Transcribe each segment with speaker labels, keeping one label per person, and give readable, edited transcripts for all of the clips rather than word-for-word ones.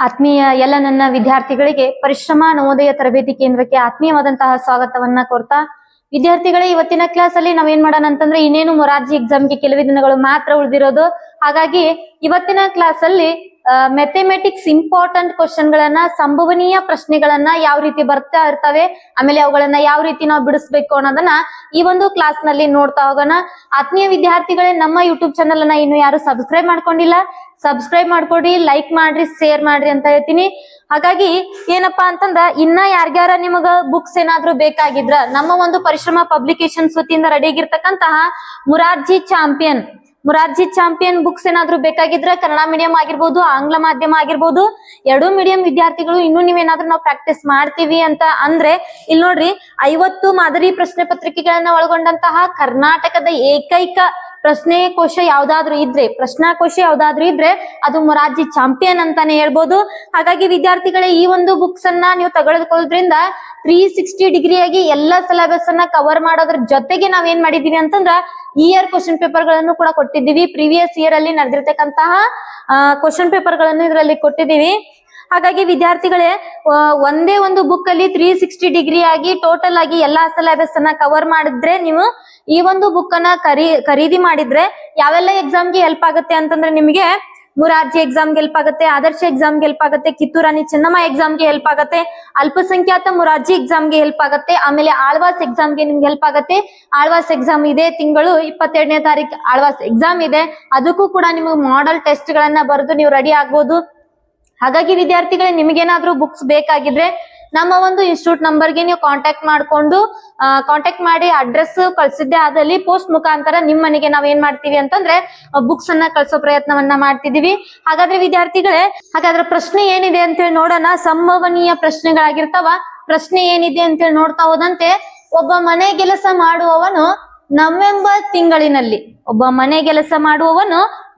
Speaker 1: ಆತ್ಮೀಯ ಎಲ್ಲ ನನ್ನ ವಿದ್ಯಾರ್ಥಿಗಳಿಗೆ ಪರಿಶ್ರಮ ನವೋದಯ ತರಬೇತಿ ಕೇಂದ್ರಕ್ಕೆ ಆತ್ಮೀಯವಾದಂತಹ ಸ್ವಾಗತವನ್ನ ಕೋರ್ತಾ ವಿದ್ಯಾರ್ಥಿಗಳೇ, ಇವತ್ತಿನ ಕ್ಲಾಸ್ ಅಲ್ಲಿ ನಾವೇನ್ ಮಾಡೋಣ ಅಂತಂದ್ರೆ ಇನ್ನೇನು ಮೊರಾರ್ಜಿ ಎಕ್ಸಾಮ್ಗೆ ಕೆಲವೇ ದಿನಗಳು ಮಾತ್ರ ಉಳಿದಿರೋದು. ಹಾಗಾಗಿ ಇವತ್ತಿನ ಕ್ಲಾಸ್ ಅಲ್ಲಿ ಮ್ಯಾಥಮೆಟಿಕ್ಸ್ ಇಂಪಾರ್ಟೆಂಟ್ ಕ್ವಶನ್ ಗಳನ್ನ, ಸಂಭವನೀಯ ಪ್ರಶ್ನೆಗಳನ್ನ ಯಾವ ರೀತಿ ಬರ್ತಾ ಇರ್ತವೆ, ಆಮೇಲೆ ಅವುಗಳನ್ನ ಯಾವ ರೀತಿ ನಾವು ಬಿಡಿಸ್ಬೇಕು ಅನ್ನೋದನ್ನ ಈ ಒಂದು ಕ್ಲಾಸ್ ನಲ್ಲಿ ನೋಡ್ತಾ ಹೋಗೋಣ. ಆತ್ಮೀಯ ವಿದ್ಯಾರ್ಥಿಗಳೇ, ನಮ್ಮ ಯೂಟ್ಯೂಬ್ ಚಾನಲ್ ಅನ್ನ ಇನ್ನು ಯಾರು ಸಬ್ಸ್ಕ್ರೈಬ್ ಮಾಡ್ಕೊಂಡಿಲ್ಲ, ಸಬ್ಸ್ಕ್ರೈಬ್ ಮಾಡ್ಕೊಡಿ, ಲೈಕ್ ಮಾಡ್ರಿ, ಶೇರ್ ಮಾಡ್ರಿ ಅಂತ ಹೇಳ್ತೀನಿ. ಹಾಗಾಗಿ ಏನಪ್ಪಾ ಅಂತಂದ್ರ ಇನ್ನ ಯಾರ್ಯಾರ ನಿಮಗ ಬುಕ್ಸ್ ಏನಾದ್ರು ಬೇಕಾಗಿದ್ರ ನಮ್ಮ ಒಂದು ಪರಿಶ್ರಮ ಪಬ್ಲಿಕೇಶನ್ಸ್ ವತಿಯಿಂದ ರೆಡಿ ಆಗಿರ್ತಕ್ಕಂತಹ ಮುರಾರ್ಜಿ ಚಾಂಪಿಯನ್ ಬುಕ್ಸ್ ಏನಾದ್ರು ಬೇಕಾಗಿದ್ರೆ ಕನ್ನಡ ಮೀಡಿಯಂ ಆಗಿರ್ಬೋದು, ಆಂಗ್ಲ ಮಾಧ್ಯಮ ಆಗಿರ್ಬೋದು, ಎರಡೂ ಮೀಡಿಯಂ ವಿದ್ಯಾರ್ಥಿಗಳು ಇನ್ನು ನೀವೇನಾದ್ರೂ ನಾವು ಪ್ರಾಕ್ಟೀಸ್ ಮಾಡ್ತೀವಿ ಅಂತ ಅಂದ್ರೆ ಇಲ್ಲಿ ನೋಡ್ರಿ 50 ಮಾದರಿ ಪ್ರಶ್ನೆ ಪತ್ರಿಕೆಗಳನ್ನ ಒಳಗೊಂಡಂತಹ ಕರ್ನಾಟಕದ ಏಕೈಕ ಪ್ರಶ್ನಾಕೋಶ ಯಾವ್ದಾದ್ರು ಇದ್ರೆ ಅದು ಮೊರಾರ್ಜಿ ಚಾಂಪಿಯನ್ ಅಂತಾನೆ ಹೇಳ್ಬೋದು. ಹಾಗಾಗಿ ವಿದ್ಯಾರ್ಥಿಗಳೇ, ಈ ಒಂದು ಬುಕ್ಸ್ ಅನ್ನ ನೀವು ತೆಗೆದುಕೊಳ್ಳೋದ್ರಿಂದ 360 ಡಿಗ್ರಿಯಾಗಿ ಎಲ್ಲ ಸಿಲೆಬಸ್ ಅನ್ನ ಕವರ್ ಮಾಡೋದ್ರ ಜೊತೆಗೆ ನಾವೇನ್ ಮಾಡಿದೀವಿ ಅಂತಂದ್ರ ಇಯರ್ ಕ್ವಶನ್ ಪೇಪರ್ ಗಳನ್ನು ಕೂಡ ಕೊಟ್ಟಿದ್ದೀವಿ. ಪ್ರೀವಿಯಸ್ ಇಯರ್ ಅಲ್ಲಿ ನಡೆದಿರ್ತಕ್ಕಂತಹ ಕ್ವಶನ್ ಪೇಪರ್ ಗಳನ್ನು ಇದರಲ್ಲಿ ಕೊಟ್ಟಿದ್ದೀವಿ. ಹಾಗಾಗಿ ವಿದ್ಯಾರ್ಥಿಗಳೇ, ಒಂದೇ ಒಂದು ಬುಕ್ ಅಲ್ಲಿ 360 ಡಿಗ್ರಿ ಆಗಿ ಟೋಟಲ್ ಆಗಿ ಎಲ್ಲಾ ಸಿಲೆಬಸ್ ಅನ್ನ ಕವರ್ ಮಾಡಿದ್ರೆ ನೀವು ಈ ಒಂದು ಬುಕ್ ಅನ್ನ ಖರೀದಿ ಮಾಡಿದ್ರೆ ಯಾವೆಲ್ಲ ಎಕ್ಸಾಮ್ಗೆ ಹೆಲ್ಪ್ ಆಗುತ್ತೆ ಅಂತಂದ್ರೆ ನಿಮಗೆ ಮುರಾರ್ಜಿ ಎಕ್ಸಾಮ್ಗೆ ಹೆಲ್ಪ್ ಆಗುತ್ತೆ, ಆದರ್ಶ ಎಕ್ಸಾಮ್ಗೆ ಹೆಲ್ಪ್ ಆಗುತ್ತೆ, ಕಿತ್ತೂರು ರಾಣಿ ಚೆನ್ನಮ್ಮ ಎಕ್ಸಾಮ್ಗೆ ಹೆಲ್ಪ್ ಆಗುತ್ತೆ, ಅಲ್ಪಸಂಖ್ಯಾತ ಮುರಾರ್ಜಿ ಎಕ್ಸಾಮ್ಗೆ ಹೆಲ್ಪ್ ಆಗುತ್ತೆ, ಆಮೇಲೆ ಆಳ್ವಾಸ್ ಎಕ್ಸಾಮ್ಗೆ ನಿಮ್ಗೆ ಹೆಲ್ಪ್ ಆಗುತ್ತೆ. ಆಳ್ವಾಸ್ ಎಕ್ಸಾಮ್ ಇದೆ ತಿಂಗಳು 22ನೇ ತಾರೀಕು ಆಳ್ವಾಸ್ ಎಕ್ಸಾಮ್ ಇದೆ. ಅದಕ್ಕೂ ಕೂಡ ನಿಮಗೆ ಮಾಡೆಲ್ ಟೆಸ್ಟ್ ಗಳನ್ನ ಬರೆದು ನೀವು ರೆಡಿ ಆಗ್ಬೋದು. ಹಾಗಾಗಿ ವಿದ್ಯಾರ್ಥಿಗಳೇ, ನಿಮಗೇನಾದ್ರೂ ಬುಕ್ಸ್ ಬೇಕಾಗಿದ್ರೆ ನಮ್ಮ ಒಂದು ಇನ್ಸ್ಟಿಟ್ಯೂಟ್ ನಂಬರ್ಗೆ ನೀವು ಕಾಂಟ್ಯಾಕ್ಟ್ ಮಾಡಿ ಅಡ್ರೆಸ್ ಕಳ್ಸಿದ್ದೆ ಆದಲ್ಲಿ ಪೋಸ್ಟ್ ಮುಖಾಂತರ ನಿಮ್ಮ ಮನೆಗೆ ನಾವೇನ್ ಮಾಡ್ತೀವಿ ಅಂತಂದ್ರೆ ಬುಕ್ಸ್ ಅನ್ನ ಕಳ್ಸೋ ಪ್ರಯತ್ನವನ್ನ ಮಾಡ್ತಿದೀವಿ. ಹಾಗಾದ್ರೆ ವಿದ್ಯಾರ್ಥಿಗಳೇ, ಹಾಗಾದ್ರೆ ಪ್ರಶ್ನೆ ಏನಿದೆ ಅಂತ ಹೇಳಿ ನೋಡೋಣ. ಸಂಭವನೀಯ ಪ್ರಶ್ನೆಗಳಾಗಿರ್ತಾವ. ಪ್ರಶ್ನೆ ಏನಿದೆ ಅಂತ ಹೇಳಿ ನೋಡ್ತಾ ಹೋದಂತೆ, ಒಬ್ಬ ಮನೆ ಕೆಲಸ ಮಾಡುವವನು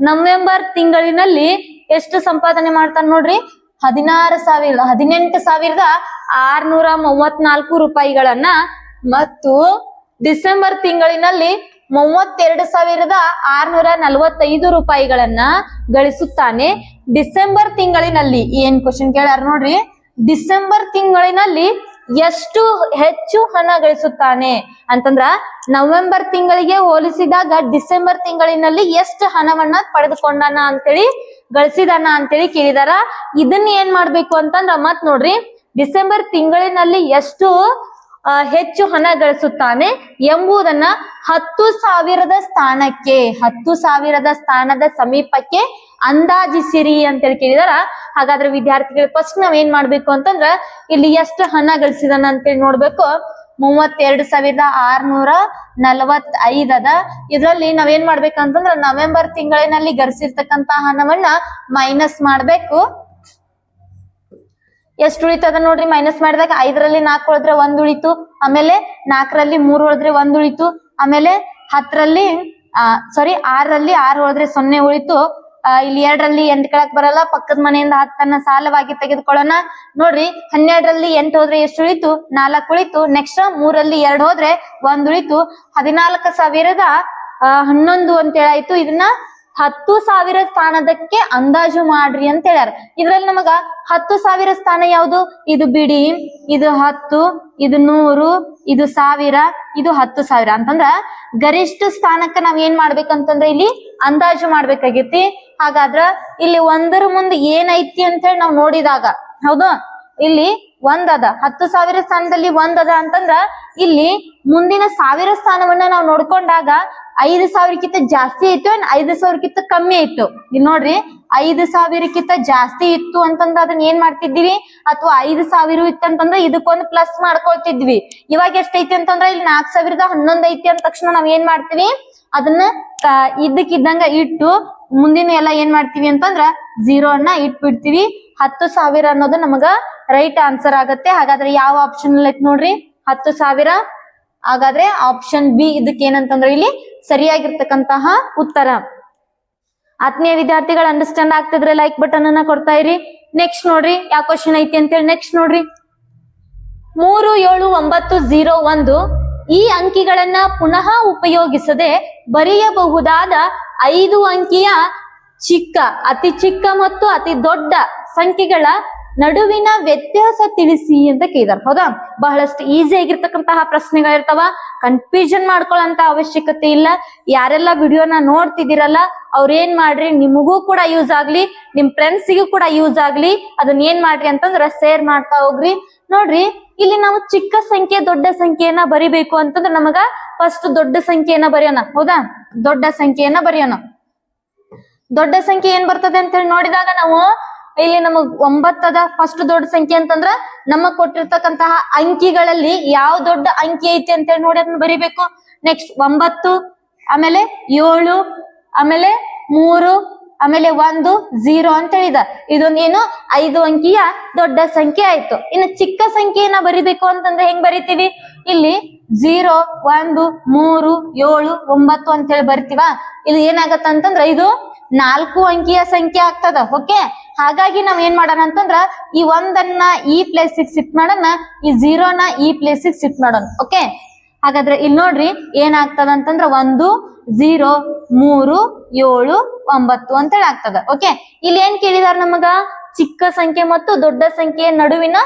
Speaker 1: ನವೆಂಬರ್ ತಿಂಗಳಿನಲ್ಲಿ ಎಷ್ಟು ಸಂಪಾದನೆ ಮಾಡ್ತಾನೆ ನೋಡ್ರಿ? 18,634 ರೂಪಾಯಿಗಳನ್ನ ಮತ್ತು ಡಿಸೆಂಬರ್ ತಿಂಗಳಿನಲ್ಲಿ 32,645 ರೂಪಾಯಿಗಳನ್ನ ಗಳಿಸುತ್ತಾನೆ. ಡಿಸೆಂಬರ್ ತಿಂಗಳಿನಲ್ಲಿ ಏನ್ ಕ್ವಶನ್ ಕೇಳ್ಯಾರ ನೋಡ್ರಿ, ಡಿಸೆಂಬರ್ ತಿಂಗಳಿನಲ್ಲಿ ಎಷ್ಟು ಹೆಚ್ಚು ಹಣ ಗಳಿಸುತ್ತಾನೆ ಅಂತಂದ್ರ ನವೆಂಬರ್ ತಿಂಗಳಿಗೆ ಹೋಲಿಸಿದಾಗ ಡಿಸೆಂಬರ್ ತಿಂಗಳಿನಲ್ಲಿ ಎಷ್ಟು ಹಣವನ್ನ ಪಡೆದುಕೊಂಡಾನ ಅಂತೇಳಿ ಗಳಿಸಿದಾನ ಅಂತೇಳಿ ಕೇಳಿದಾರ. ಇದನ್ನ ಏನ್ ಮಾಡ್ಬೇಕು ಅಂತಂದ್ರ ಮತ್ ನೋಡ್ರಿ, ಡಿಸೆಂಬರ್ ತಿಂಗಳಿನಲ್ಲಿ ಎಷ್ಟು ಹೆಚ್ಚು ಹಣ ಗಳಿಸುತ್ತಾನೆ ಎಂಬುದನ್ನ 10,000 ಸ್ಥಾನದ ಸಮೀಪಕ್ಕೆ ಅಂದಾಜಿಸಿರಿ ಅಂತೇಳಿ ಕೇಳಿದಾರ. ಹಾಗಾದ್ರೆ ವಿದ್ಯಾರ್ಥಿಗಳು ಫಸ್ಟ್ ನಾವ್ ಏನ್ ಮಾಡ್ಬೇಕು ಅಂತಂದ್ರ ಇಲ್ಲಿ ಎಷ್ಟು ಹಣ ಗಳಿಸಿದಾನ ಅಂತೇಳಿ ನೋಡ್ಬೇಕು. 32,645 ಅದ. ಇದ್ರಲ್ಲಿ ನಾವೇನ್ ಮಾಡ್ಬೇಕಂತಂದ್ರ ನವೆಂಬರ್ ತಿಂಗಳಿನಲ್ಲಿ ಗಳಿಸಿರ್ತಕ್ಕಂತ ಹಣವನ್ನ ಮೈನಸ್ ಮಾಡ್ಬೇಕು. ಎಷ್ಟು ಉಳಿತದ ನೋಡ್ರಿ? ಮೈನಸ್ ಮಾಡಿದಾಗ 5ರಲ್ಲಿ 4 ಉಳಿದ್ರೆ 1 ಉಳಿತು, ಆಮೇಲೆ 4ರಲ್ಲಿ 3 ಉಳಿದ್ರೆ 1 ಉಳಿತು, ಆಮೇಲೆ 6ರಲ್ಲಿ 6 ಉಳಿದ್ರೆ 0 ಉಳಿತು. ಇಲ್ಲಿ 2ರಲ್ಲಿ 8 ಕೆಳಕ್ ಬರಲ್ಲ, ಪಕ್ಕದ ಮನೆಯಿಂದ 10 ಸಾಲವಾಗಿ ತೆಗೆದುಕೊಳ್ಳೋಣ. ನೋಡ್ರಿ, 12ರಲ್ಲಿ 8 ಹೋದ್ರೆ ಎಷ್ಟು ಉಳಿತು? 4 ಉಳಿತು. ನೆಕ್ಸ್ಟ್ 3ರಲ್ಲಿ 2 ಹೋದ್ರೆ 1 ಉಳಿತು. 14,011 ಅಂತ ಹೇಳಾಯ್ತು. ಇದನ್ನ 10,000 ಸ್ಥಾನದಕ್ಕೆ ಅಂದಾಜು ಮಾಡ್ರಿ ಅಂತ ಹೇಳ್ಯಾರ. ಇದ್ರಲ್ಲಿ ನಮಗ 10,000 ಸ್ಥಾನ ಯಾವುದು? ಇದು ಬಿಡಿ, ಇದು 10, ಇದು 100, ಇದು 1000, ಇದು 10,000 ಅಂತಂದ್ರ ಗರಿಷ್ಠ ಸ್ಥಾನಕ್ಕ ನಾವ್ ಏನ್ ಮಾಡ್ಬೇಕಂತಂದ್ರ ಇಲ್ಲಿ ಅಂದಾಜು ಮಾಡ್ಬೇಕಾಗೈತಿ. ಹಾಗಾದ್ರ ಇಲ್ಲಿ 1ರ ಮುಂದೆ ಏನೈತಿ ಅಂತ ಹೇಳಿ ನಾವ್ ನೋಡಿದಾಗ, ಹೌದು, ಇಲ್ಲಿ 1 ಅದ, 10,000 ಸ್ಥಾನದಲ್ಲಿ 1 ಅದ ಅಂತಂದ್ರ ಇಲ್ಲಿ ಮುಂದಿನ 1000 ಸ್ಥಾನವನ್ನ ನಾವು ನೋಡ್ಕೊಂಡಾಗ 5,000ಕ್ಕಿಂತ ಜಾಸ್ತಿ ಇತ್ತು, 5,000ಕ್ಕಿಂತ ಕಮ್ಮಿ ಇತ್ತು. ಇಲ್ಲಿ ನೋಡ್ರಿ, 5,000ಕ್ಕಿಂತ ಜಾಸ್ತಿ ಇತ್ತು ಅಂತಂದ್ರ ಅದನ್ನ ಏನ್ ಮಾಡ್ತಿದ್ವಿ, ಅಥವಾ 5,000 ಇತ್ತಂತಂದ್ರ ಇದಕ್ಕೊಂದು ಪ್ಲಸ್ ಮಾಡ್ಕೊಳ್ತಿದ್ವಿ. ಇವಾಗ ಎಷ್ಟೈತಿ ಅಂತಂದ್ರ ಇಲ್ಲಿ 4,011 ಐತಿ ಅಂದ ತಕ್ಷಣ ನಾವ್ ಏನ್ ಮಾಡ್ತೀವಿ, ಅದನ್ನ ಇದ್ದಕ್ಕಿದ್ದಂಗ ಇಟ್ಟು ಮುಂದಿನ ಎಲ್ಲ ಏನ್ ಮಾಡ್ತೀವಿ ಅಂತಂದ್ರ 0 ಅನ್ನ ಇಟ್ಬಿಡ್ತೀವಿ. 10,000 ಅನ್ನೋದು ನಮಗ ರೈಟ್ ಆನ್ಸರ್ ಆಗತ್ತೆ. ಹಾಗಾದ್ರೆ ಯಾವ ಆಪ್ಷನ್ ಅಲ್ಲಿ ಐತಿ ನೋಡ್ರಿ? 10,000. ಹಾಗಾದ್ರೆ ಆಪ್ಷನ್ ಬಿ ಇದಕ್ಕೆ ಏನಂತಂದ್ರೆ ಇಲ್ಲಿ ಸರಿಯಾಗಿರ್ತಕ್ಕಂತಹ ಉತ್ತರ. ಆತ್ಮೀಯ ವಿದ್ಯಾರ್ಥಿಗಳು, ಅಂಡರ್ಸ್ಟ್ಯಾಂಡ್ ಆಗ್ತಿದ್ರೆ ಲೈಕ್ ಬಟನ್ ಅನ್ನ ಕೊಡ್ತಾ ಇರಿ. ನೆಕ್ಸ್ಟ್ ನೋಡ್ರಿ ಯಾವ ಕ್ವಶನ್ ಐತಿ ಅಂತೇಳಿ. ನೆಕ್ಸ್ಟ್ ನೋಡ್ರಿ, 37901 ಈ ಅಂಕಿಗಳನ್ನ ಪುನಃ ಉಪಯೋಗಿಸದೆ ಬರೆಯಬಹುದಾದ 5 ಅಂಕಿಯ ಅತಿ ಚಿಕ್ಕ ಮತ್ತು ಅತಿ ದೊಡ್ಡ ಸಂಖ್ಯೆಗಳ ನಡುವಿನ ವ್ಯತ್ಯಾಸ ತಿಳಿಸಿ ಅಂತ ಕೇಳಿದಾರೆ. ಹೌದಾ, ಬಹಳಷ್ಟು ಈಸಿ ಆಗಿರ್ತಕ್ಕಂತಹ ಪ್ರಶ್ನೆಗಳಿರ್ತಾವ. ಕನ್ಫ್ಯೂಷನ್ ಮಾಡ್ಕೊಳ್ಳೋಂತ ಅವಶ್ಯಕತೆ ಇಲ್ಲ. ಯಾರೆಲ್ಲ ವಿಡಿಯೋನ ನೋಡ್ತಿದ್ದೀರಲ್ಲ ಅವ್ರೇನ್ ಮಾಡ್ರಿ, ನಿಮಗೂ ಕೂಡ ಯೂಸ್ ಆಗ್ಲಿ, ನಿಮ್ ಫ್ರೆಂಡ್ಸಿಗೂ ಕೂಡ ಯೂಸ್ ಆಗ್ಲಿ, ಅದನ್ನ ಏನ್ ಮಾಡ್ರಿ ಅಂತಂದ್ರ ಶೇರ್ ಮಾಡ್ತಾ ಹೋಗ್ರಿ. ನೋಡ್ರಿ, ಇಲ್ಲಿ ನಾವು ಚಿಕ್ಕ ಸಂಖ್ಯೆ ದೊಡ್ಡ ಸಂಖ್ಯೆಯನ್ನ ಬರಿಬೇಕು ಅಂತಂದ್ರೆ ನಮಗ ಫಸ್ಟ್ ದೊಡ್ಡ ಸಂಖ್ಯೆಯನ್ನ ಬರೆಯೋಣ. ಹೌದಾ, ದೊಡ್ಡ ಸಂಖ್ಯೆಯನ್ನ ಬರೆಯೋಣ. ದೊಡ್ಡ ಸಂಖ್ಯೆ ಏನ್ ಬರ್ತದೆ ಅಂತ ಹೇಳಿ ನೋಡಿದಾಗ ನಾವು ಇಲ್ಲಿ ನಮಗ್ 9 ಅದ. ಫಸ್ಟ್ ದೊಡ್ಡ ಸಂಖ್ಯೆ ಅಂತಂದ್ರ ನಮಗ್ ಕೊಟ್ಟಿರ್ತಕ್ಕಂತಹ ಅಂಕಿಗಳಲ್ಲಿ ಯಾವ ದೊಡ್ಡ ಅಂಕಿ ಐತಿ ಅಂತ ಹೇಳಿ ನೋಡಿ ಅದನ್ನ ಬರಿಬೇಕು. ನೆಕ್ಸ್ಟ್ 9, ಆಮೇಲೆ 7, ಆಮೇಲೆ 3, ಆಮೇಲೆ 1, 0 ಅಂತ ಹೇಳಿದ. ಇದೊಂದೇನು 5 ಅಂಕಿಯ ದೊಡ್ಡ ಸಂಖ್ಯೆ ಆಯ್ತು. ಇನ್ನು ಚಿಕ್ಕ ಸಂಖ್ಯೆಯನ್ನ ಬರಿಬೇಕು ಅಂತಂದ್ರೆ ಹೆಂಗ್ ಬರಿತೀವಿ? ಇಲ್ಲಿ 0, 1, 3, 7, 9 ಅಂತ ಹೇಳಿ ಬರ್ತೀವ. ಇದು ಏನಾಗತ್ತ ಅಂತಂದ್ರ ಇದು 4 ಅಂಕಿಯ ಸಂಖ್ಯೆ ಆಗ್ತದ. ಓಕೆ, ಹಾಗಾಗಿ ನಾವ್ ಏನ್ ಮಾಡೋಣ ಅಂತಂದ್ರ ಈ 1ಅನ್ನ ಈ ಪ್ಲೇಸಿಗೆ ಶಿಫ್ಟ್ ಮಾಡೋಣ, ಈ 0ನ ಈ ಪ್ಲೇಸಿಗೆ ಶಿಫ್ಟ್ ಮಾಡೋಣ. ಓಕೆ, ಹಾಗಾದ್ರೆ ಇಲ್ಲಿ ನೋಡ್ರಿ ಏನಾಗ್ತದ ಅಂತಂದ್ರ 1, 0, 3, 7, 9 ಅಂತ ಹೇಳಿ ಆಗ್ತದ. ಓಕೆ, ಇಲ್ಲಿ ಏನ್ ಕೇಳಿದಾರ ನಮಗ? ಚಿಕ್ಕ ಸಂಖ್ಯೆ ಮತ್ತು ದೊಡ್ಡ ಸಂಖ್ಯೆಯ ನಡುವಿನ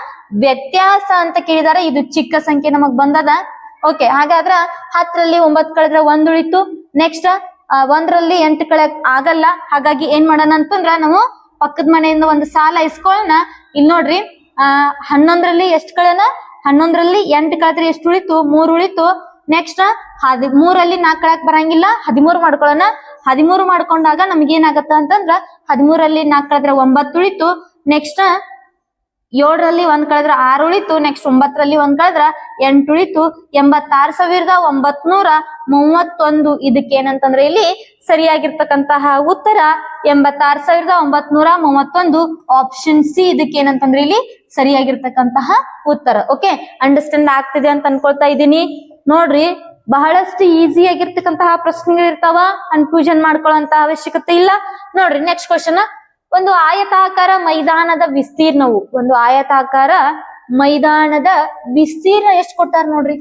Speaker 1: ವ್ಯತ್ಯಾಸ ಅಂತ ಕೇಳಿದಾರೆ. ಇದು ಚಿಕ್ಕ ಸಂಖ್ಯೆ ನಮಗ್ ಬಂದದ. ಓಕೆ, ಹಾಗಾದ್ರ 10ರಲ್ಲಿ 9 ಕಳೆದ್ರೆ 1 ಉಳಿತು. ನೆಕ್ಸ್ಟ್ 1ರಲ್ಲಿ 8 ಕಳೆಯಕ್ ಆಗಲ್ಲ. ಹಾಗಾಗಿ ಏನ್ ಮಾಡೋಣ ಅಂತಂದ್ರ ನಾವು ಪಕ್ಕದ ಮನೆಯಿಂದ ಒಂದು ಸಾಲ ಇಸ್ಕೊಳ್ಳೋಣ. ಇಲ್ಲಿ ನೋಡ್ರಿ 11ರಲ್ಲಿ ಎಷ್ಟು ಕಳೆನ? 11ರಲ್ಲಿ 8 ಕಳೆದ್ರೆ ಎಷ್ಟು ಉಳಿತು? 3 ಉಳಿತು. ನೆಕ್ಸ್ಟ್ 13ರಲ್ಲಿ 4 ಕಳೆಯಕ್ ಬರಂಗಿಲ್ಲ, 13 ಮಾಡ್ಕೊಳ್ಳೋಣ. 13 ಮಾಡ್ಕೊಂಡಾಗ ನಮ್ಗೆ ಏನಾಗತ್ತ ಅಂತಂದ್ರ 13ರಲ್ಲಿ 4 ಕಳೆದ್ರೆ 9 ಉಳಿತು. ನೆಕ್ಸ್ಟ್ 7ರಲ್ಲಿ 1 ಕಳೆದ್ರೆ 6 ಉಳಿತು. ನೆಕ್ಸ್ಟ್ 9ರಲ್ಲಿ 1 ಕಳೆದ್ರ 8 ಉಳಿತು. 86,931. ಇದಕ್ಕೆ ಏನಂತಂದ್ರೆ ಇಲ್ಲಿ ಸರಿಯಾಗಿರ್ತಕ್ಕಂತಹ ಉತ್ತರ 86,931. ಆಪ್ಷನ್ ಸಿ ಇದಕ್ಕೆ ಏನಂತಂದ್ರೆ ಇಲ್ಲಿ ಸರಿಯಾಗಿರ್ತಕ್ಕಂತಹ ಉತ್ತರ. ಓಕೆ, ಅಂಡರ್ಸ್ಟ್ಯಾಂಡ್ ಆಗ್ತಿದೆ ಅಂತ ಅನ್ಕೊಳ್ತಾ ಇದ್ದೀನಿ. ನೋಡ್ರಿ, ಬಹಳಷ್ಟು ಈಸಿ ಆಗಿರ್ತಕ್ಕಂತಹ ಪ್ರಶ್ನೆಗಳಿರ್ತಾವ, ಕನ್ಫ್ಯೂಷನ್ ಮಾಡ್ಕೊಳ್ಳೋಂತ ಅವಶ್ಯಕತೆ ಇಲ್ಲ. ನೋಡ್ರಿ ನೆಕ್ಸ್ಟ್ ಕ್ವಶನ್. ಒಂದು ಆಯತಾಕಾರ ಮೈದಾನದ ವಿಸ್ತೀರ್ಣವು, ಒಂದು ಆಯತಾಕಾರ ಮೈದಾನದ ವಿಸ್ತೀರ್ಣ ಎಷ್ಟು ಕೊಟ್ಟಾರ ನೋಡ್ರಿ?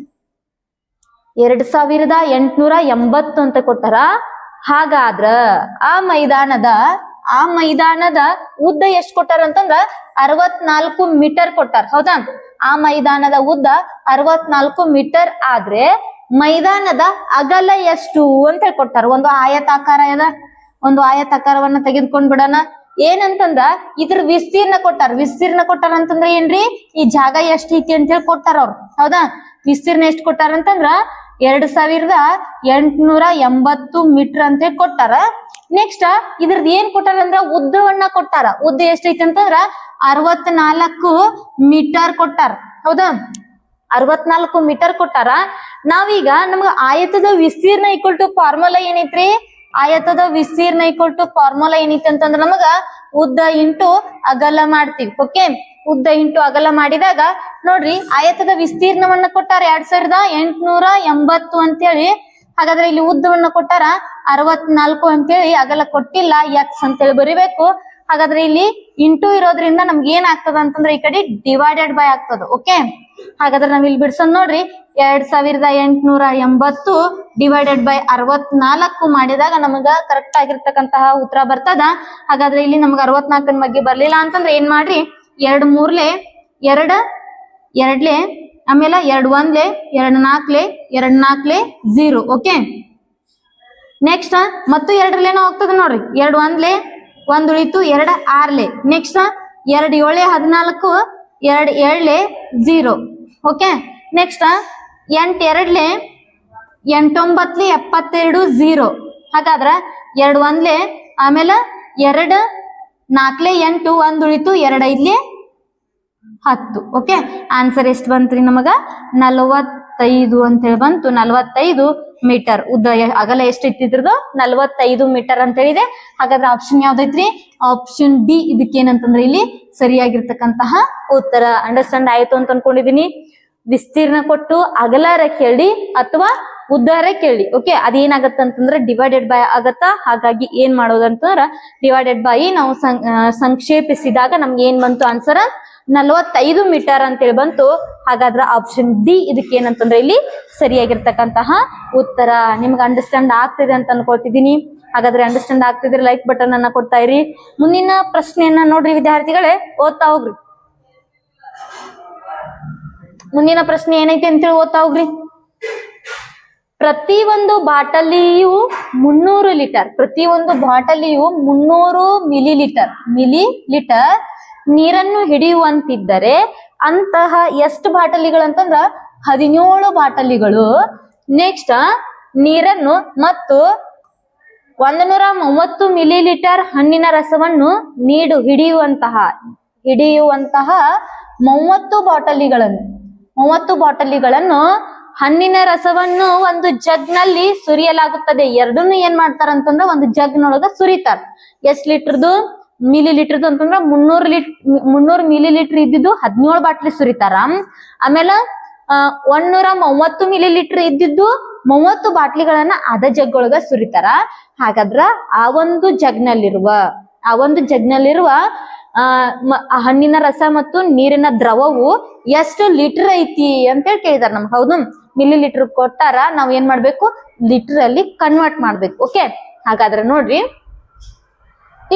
Speaker 1: 2880 ಅಂತ ಕೊಟ್ಟಾರ. ಹಾಗಾದ್ರ ಆ ಮೈದಾನದ ಉದ್ದ ಎಷ್ಟು ಕೊಟ್ಟಾರ ಅಂತಂದ್ರ 64 ಮೀಟರ್ ಕೊಟ್ಟಾರ. ಹೌದಾ, ಆ ಮೈದಾನದ ಉದ್ದ 64 ಮೀಟರ್ ಆದ್ರೆ ಮೈದಾನದ ಅಗಲ ಎಷ್ಟು ಅಂತ ಹೇಳಿ ಕೊಟ್ಟಾರ. ಒಂದು ಆಯತಾಕಾರ ಅದ, ಒಂದು ಆಯತಾಕಾರವನ್ನ ತೆಗೆದುಕೊಂಡ್ ಬಿಡೋಣ. ಏನಂತಂದ್ರ ಇದ್ರ ವಿಸ್ತೀರ್ಣ ಕೊಟ್ಟಾರ ಅಂತಂದ್ರ ಏನ್ರಿ? ಈ ಜಾಗ ಎಷ್ಟ್ ಐತಿ ಅಂತ ಹೇಳಿ ಕೊಟ್ಟಾರ ಅವ್ರು. ಹೌದಾ, ವಿಸ್ತೀರ್ಣ ಎಷ್ಟು ಕೊಟ್ಟಾರ ಅಂತಂದ್ರ 2880 ಮೀಟರ್ ಅಂತ ಹೇಳಿ ಕೊಟ್ಟಾರ. ನೆಕ್ಸ್ಟ್ ಇದ್ರದ್ ಏನ್ ಕೊಟ್ಟಾರ ಅಂದ್ರ ಉದ್ದವನ್ನ ಕೊಟ್ಟಾರ. ಉದ್ದ ಎಷ್ಟೈತಿ ಅಂತಂದ್ರ 64 ಮೀಟರ್ ಕೊಟ್ಟಾರ. ಹೌದಾ, 64 ಮೀಟರ್ ಕೊಟ್ಟಾರ. ನಾವೀಗ ನಮ್ಗ ಆಯತದ ವಿಸ್ತೀರ್ಣ ಈಕ್ವಲ್ ಟು ಫಾರ್ಮುಲಾ ಏನೈತ್ರಿ? ಆಯತದ ವಿಸ್ತೀರ್ಣ ಈಕ್ವಲ್ ಟು ಫಾರ್ಮುಲಾ ಏನೈತಿ ಅಂತಂದ್ರ ನಮಗ ಉದ್ದ ಇಂಟು ಅಗಲ ಮಾಡ್ತೀವಿ. ಓಕೆ, ಉದ್ದ ಇಂಟು ಅಗಲ ಮಾಡಿದಾಗ ನೋಡ್ರಿ ಆಯತದ ವಿಸ್ತೀರ್ಣವನ್ನ ಕೊಟ್ಟಾರ 2880 ಅಂತೇಳಿ. ಹಾಗಾದ್ರೆ ಇಲ್ಲಿ ಉದ್ದವನ್ನ ಕೊಟ್ಟಾರ 64 ಅಂತೇಳಿ, ಅಗಲ ಕೊಟ್ಟಿಲ್ಲ, ಎಕ್ಸ್ ಅಂತೇಳಿ ಬರಿಬೇಕು. ಹಾಗಾದ್ರೆ ಇಲ್ಲಿ ಇಂಟು ಇರೋದ್ರಿಂದ ನಮ್ಗೆ ಏನ್ ಆಗ್ತದ ಅಂತಂದ್ರೆ ಈ ಕಡೆ ಡಿವೈಡೆಡ್ ಬೈ ಆಗ್ತದ. ಓಕೆ, ಹಾಗಾದ್ರೆ ನಾವ್ ಇಲ್ಲಿ ಬಿಡ್ಸೋದ್ ನೋಡ್ರಿ 2880 ಡಿವೈಡೆಡ್ ಬೈ 64 ಮಾಡಿದಾಗ ನಮಗ ಕರೆಕ್ಟ್ ಆಗಿರ್ತಕ್ಕಂತಹ ಉತ್ತರ ಬರ್ತದ. ಹಾಗಾದ್ರೆ ಇಲ್ಲಿ ನಮ್ಗೆ 64 ಬಗ್ಗೆ ಬರ್ಲಿಲ್ಲ ಅಂತಂದ್ರೆ ಏನ್ ಮಾಡ್ರಿ, 2 3ಲೆ 2 2ಲೆ ಆಮೇಲೆ 2 1ಲೆ 2 4ಲೆ 2 4ಲೆ 0. ಓಕೆ, ನೆಕ್ಸ್ಟ್ ಮತ್ತು 2ಲೇನೋ ಹೋಗ್ತದ ನೋಡ್ರಿ. 2 1ಲೆ 1 ಉಳಿತು, 2 6ಲೆ. ನೆಕ್ಸ್ಟ್ 2 7ಲೆ 14, 2 7ಲೆ 0. Okay, next 8 2ಲೆ 8 9ಲೆ 72 0. ಹಾಗಾದ್ರ 2 1ಲೆ ಆಮೇಲೆ 2 4ಲೆ 8, 1 ಉಳಿತು, 2 5ಲೆ 10. ಓಕೆ, ಆನ್ಸರ್ ಎಷ್ಟು ಬಂತ್ರಿ ನಮಗ? 45 ಅಂತ ಹೇಳಿ ಬಂತು. 45 ಮೀಟರ್ ಉದ್ದ. ಅಗಲ ಎಷ್ಟು ಇತ್ತಿದ್ರದು? 45 ಮೀಟರ್ ಅಂತ ಹೇಳಿದೆ. ಹಾಗಾದ್ರೆ ಆಪ್ಷನ್ ಯಾವ್ದೈತ್ರಿ? ಆಪ್ಷನ್ ಡಿ ಇದಕ್ಕೆ ಏನಂತಂದ್ರೆ ಇಲ್ಲಿ ಸರಿಯಾಗಿರ್ತಕ್ಕಂತಹ ಉತ್ತರ. ಅಂಡರ್ಸ್ಟ್ಯಾಂಡ್ ಆಯ್ತು ಅಂತ ಅನ್ಕೊಂಡಿದೀನಿ. ವಿಸ್ತೀರ್ಣ ಕೊಟ್ಟು ಅಗಲಾರ ಕೇಳಿ ಅಥವಾ ಉದ್ದಾರ ಕೇಳಿ. ಓಕೆ, ಅದೇನಾಗತ್ತ ಅಂತಂದ್ರೆ ಡಿವೈಡೆಡ್ ಬೈ ಆಗತ್ತ. ಹಾಗಾಗಿ ಏನ್ ಮಾಡೋದಂತಂದ್ರ ಡಿವೈಡೆಡ್ ಬೈ ನಾವು ಸಂಕ್ಷೇಪಿಸಿದಾಗ ನಮ್ಗೆ ಏನ್ ಬಂತು ಆನ್ಸರ್? 45 ಮೀಟರ್ ಅಂತೇಳಿ ಬಂತು. ಹಾಗಾದ್ರೆ ಆಪ್ಷನ್ ಡಿ ಇದಕ್ಕೆ ಏನಂತಂದ್ರೆ ಇಲ್ಲಿ ಸರಿಯಾಗಿರ್ತಕ್ಕಂತಹ ಉತ್ತರ. ನಿಮ್ಗೆ ಅಂಡರ್ಸ್ಟ್ಯಾಂಡ್ ಆಗ್ತಿದೆ ಅಂತ ಅನ್ಕೊಳ್ತಿದೀನಿ. ಹಾಗಾದ್ರೆ ಅಂಡರ್ಸ್ಟ್ಯಾಂಡ್ ಆಗ್ತಿದ್ರೆ ಲೈಕ್ ಬಟನ್ ಅನ್ನ ಕೊಡ್ತಾ ಇರಿ. ಮುಂದಿನ ಪ್ರಶ್ನೆಯನ್ನ ನೋಡ್ರಿ ವಿದ್ಯಾರ್ಥಿಗಳೇ, ಓದ್ತಾ ಹೋಗ್ರಿ. ಮುಂದಿನ ಪ್ರಶ್ನೆ ಏನೈತಿ ಅಂತೇಳಿ ಓದ್ತಾ ಹೋಗ್ರಿ. ಪ್ರತಿಯೊಂದು ಬಾಟಲಿಯು 300 ಲೀಟರ್, ಪ್ರತಿಯೊಂದು ಬಾಟಲಿಯು 300 ಮಿಲಿಲೀಟರ್ ನೀರನ್ನು ಹಿಡಿಯುವಂತಿದ್ದರೆ ಅಂತಹ ಎಷ್ಟು ಬಾಟಲಿಗಳಂತಂದ್ರ 17 ಬಾಟಲಿಗಳು ನೆಕ್ಸ್ಟ್ ನೀರನ್ನು ಮತ್ತು 130 ಮಿಲಿಲೀಟರ್ ಹಣ್ಣಿನ ರಸವನ್ನು ಹಿಡಿಯುವಂತಹ 30 ಬಾಟಲಿಗಳನ್ನು ಹಣ್ಣಿನ ರಸವನ್ನು ಒಂದು ಜಗ್ ನಲ್ಲಿ ಸುರಿಯಲಾಗುತ್ತದೆ. ಎರಡನ್ನು ಏನ್ ಮಾಡ್ತಾರಂತಂದ್ರ ಒಂದು ಜಗ್ ನೊಳಗ ಸುರಿತಾರ. ಎಷ್ಟ್ ಲೀಟರ್ದು ಮಿಲಿಲೀಟರ್ದು ಅಂತಂದ್ರ 300 ಮಿಲಿಲೀಟರ್ ಇದ್ದಿದ್ದು 17 ಬಾಟ್ಲಿ ಸುರಿತಾರ. ಆಮೇಲೆ 130 ಮಿಲಿಲೀಟರ್ ಇದ್ದಿದ್ದು 30 ಬಾಟ್ಲಿಗಳನ್ನ ಅದ ಜಗ್ ಒಳಗ ಸುರಿತಾರ. ಹಾಗಾದ್ರ ಆ ಒಂದು ಜಗ್ನಲ್ಲಿರುವ ಹಣ್ಣಿನ ರಸ ಮತ್ತು ನೀರಿನ ದ್ರವವು ಎಷ್ಟು ಲೀಟರ್ ಐತಿ ಅಂತೇಳಿ ಕೇಳಿದಾರ ನಮ್ಗೆ. ಹೌದು, ಮಿಲಿ ಲೀಟರ್ ಕೊಟ್ಟಾರ, ನಾವ್ ಏನ್ ಮಾಡ್ಬೇಕು, ಲೀಟರ್ ಅಲ್ಲಿ ಕನ್ವರ್ಟ್ ಮಾಡ್ಬೇಕು. ಓಕೆ, ಹಾಗಾದ್ರೆ ನೋಡ್ರಿ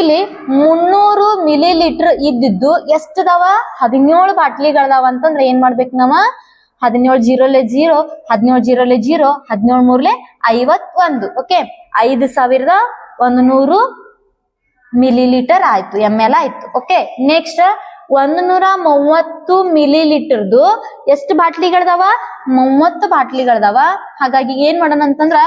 Speaker 1: ಇಲ್ಲಿ 300 ಮಿಲಿಲೀಟರ್ ಇದ್ದಿದ್ದು ಎಷ್ಟದಾವ, 17 ಬಾಟ್ಲಿಗಳದಾವ ಅಂತಂದ್ರೆ ಏನ್ ಮಾಡ್ಬೇಕು ನಾವ, 17 0 0 17 0 0 17 3 51. ಓಕೆ, 5100 ಮಿಲಿಲೀಟರ್ ಆಯ್ತು, ml ಆಯ್ತು. ಓಕೆ, ನೆಕ್ಸ್ಟ್ 130 ಮಿಲಿಲೀಟರ್ದು ಎಷ್ಟು ಬಾಟ್ಲಿಗಳದಾವ, 30 ಬಾಟ್ಲಿಗಳದಾವ. ಹಾಗಾಗಿ ಏನ್ ಮಾಡೋಣ ಅಂತಂದ್ರ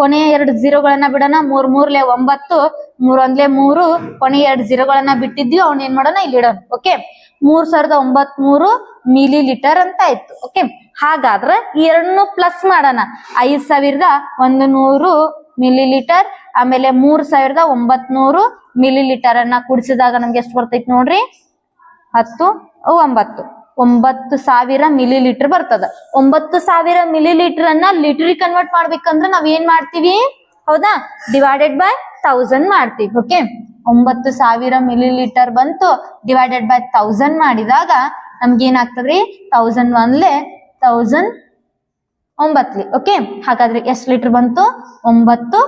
Speaker 1: ಕೊನೆಯ 2 0ಗಳನ್ನ ಬಿಡೋಣ. 3 3 9 3 1 3, ಕೊನೆಯ 2 0ಗಳನ್ನ ಬಿಟ್ಟಿದ್ವಿ, ಅವ್ನ ಏನ್ ಮಾಡೋಣ ಇಲ್ಲಿ ಇಡೋಣ. ಓಕೆ, 3093 ಮಿಲಿಲೀಟರ್ ಅಂತ ಆಯ್ತು. ಓಕೆ, ಹಾಗಾದ್ರ ಎರಡನ್ನು ಪ್ಲಸ್ ಮಾಡೋಣ. 5100 ಮಿಲಿಲೀಟರ್ ಆಮೇಲೆ 3900 ಮಿಲಿಲೀಟರ್ ಅನ್ನ ಕೂಡಿಸಿದಾಗ ನಮ್ಗೆ ಎಷ್ಟು ಬರ್ತೈತಿ ನೋಡ್ರಿ, 10 9 9000 ಮಿಲಿಲೀಟರ್ ಬರ್ತದ. 9000 ಮಿಲಿಲೀಟರ್ ಅನ್ನ ಲೀಟರ್ ಕನ್ವರ್ಟ್ ಮಾಡ್ಬೇಕಂದ್ರೆ ನಾವ್ ಏನ್ ಮಾಡ್ತೀವಿ, ಹೌದಾ, ಡಿವೈಡೆಡ್ ಬೈ 1000 ಮಾಡ್ತೀವಿ. ಓಕೆ, 9000 ಮಿಲಿಲೀಟರ್ ಬಂತು, ಡಿವೈಡೆಡ್ ಬೈ 1000 ಮಾಡಿದಾಗ ನಮ್ಗೆ ಏನಾಗ್ತದ್ರಿ, 1001 1000 9. ಓಕೆ, ಹಾಗಾದ್ರೆ ಎಷ್ಟು ಲೀಟರ್ ಬಂತು, 9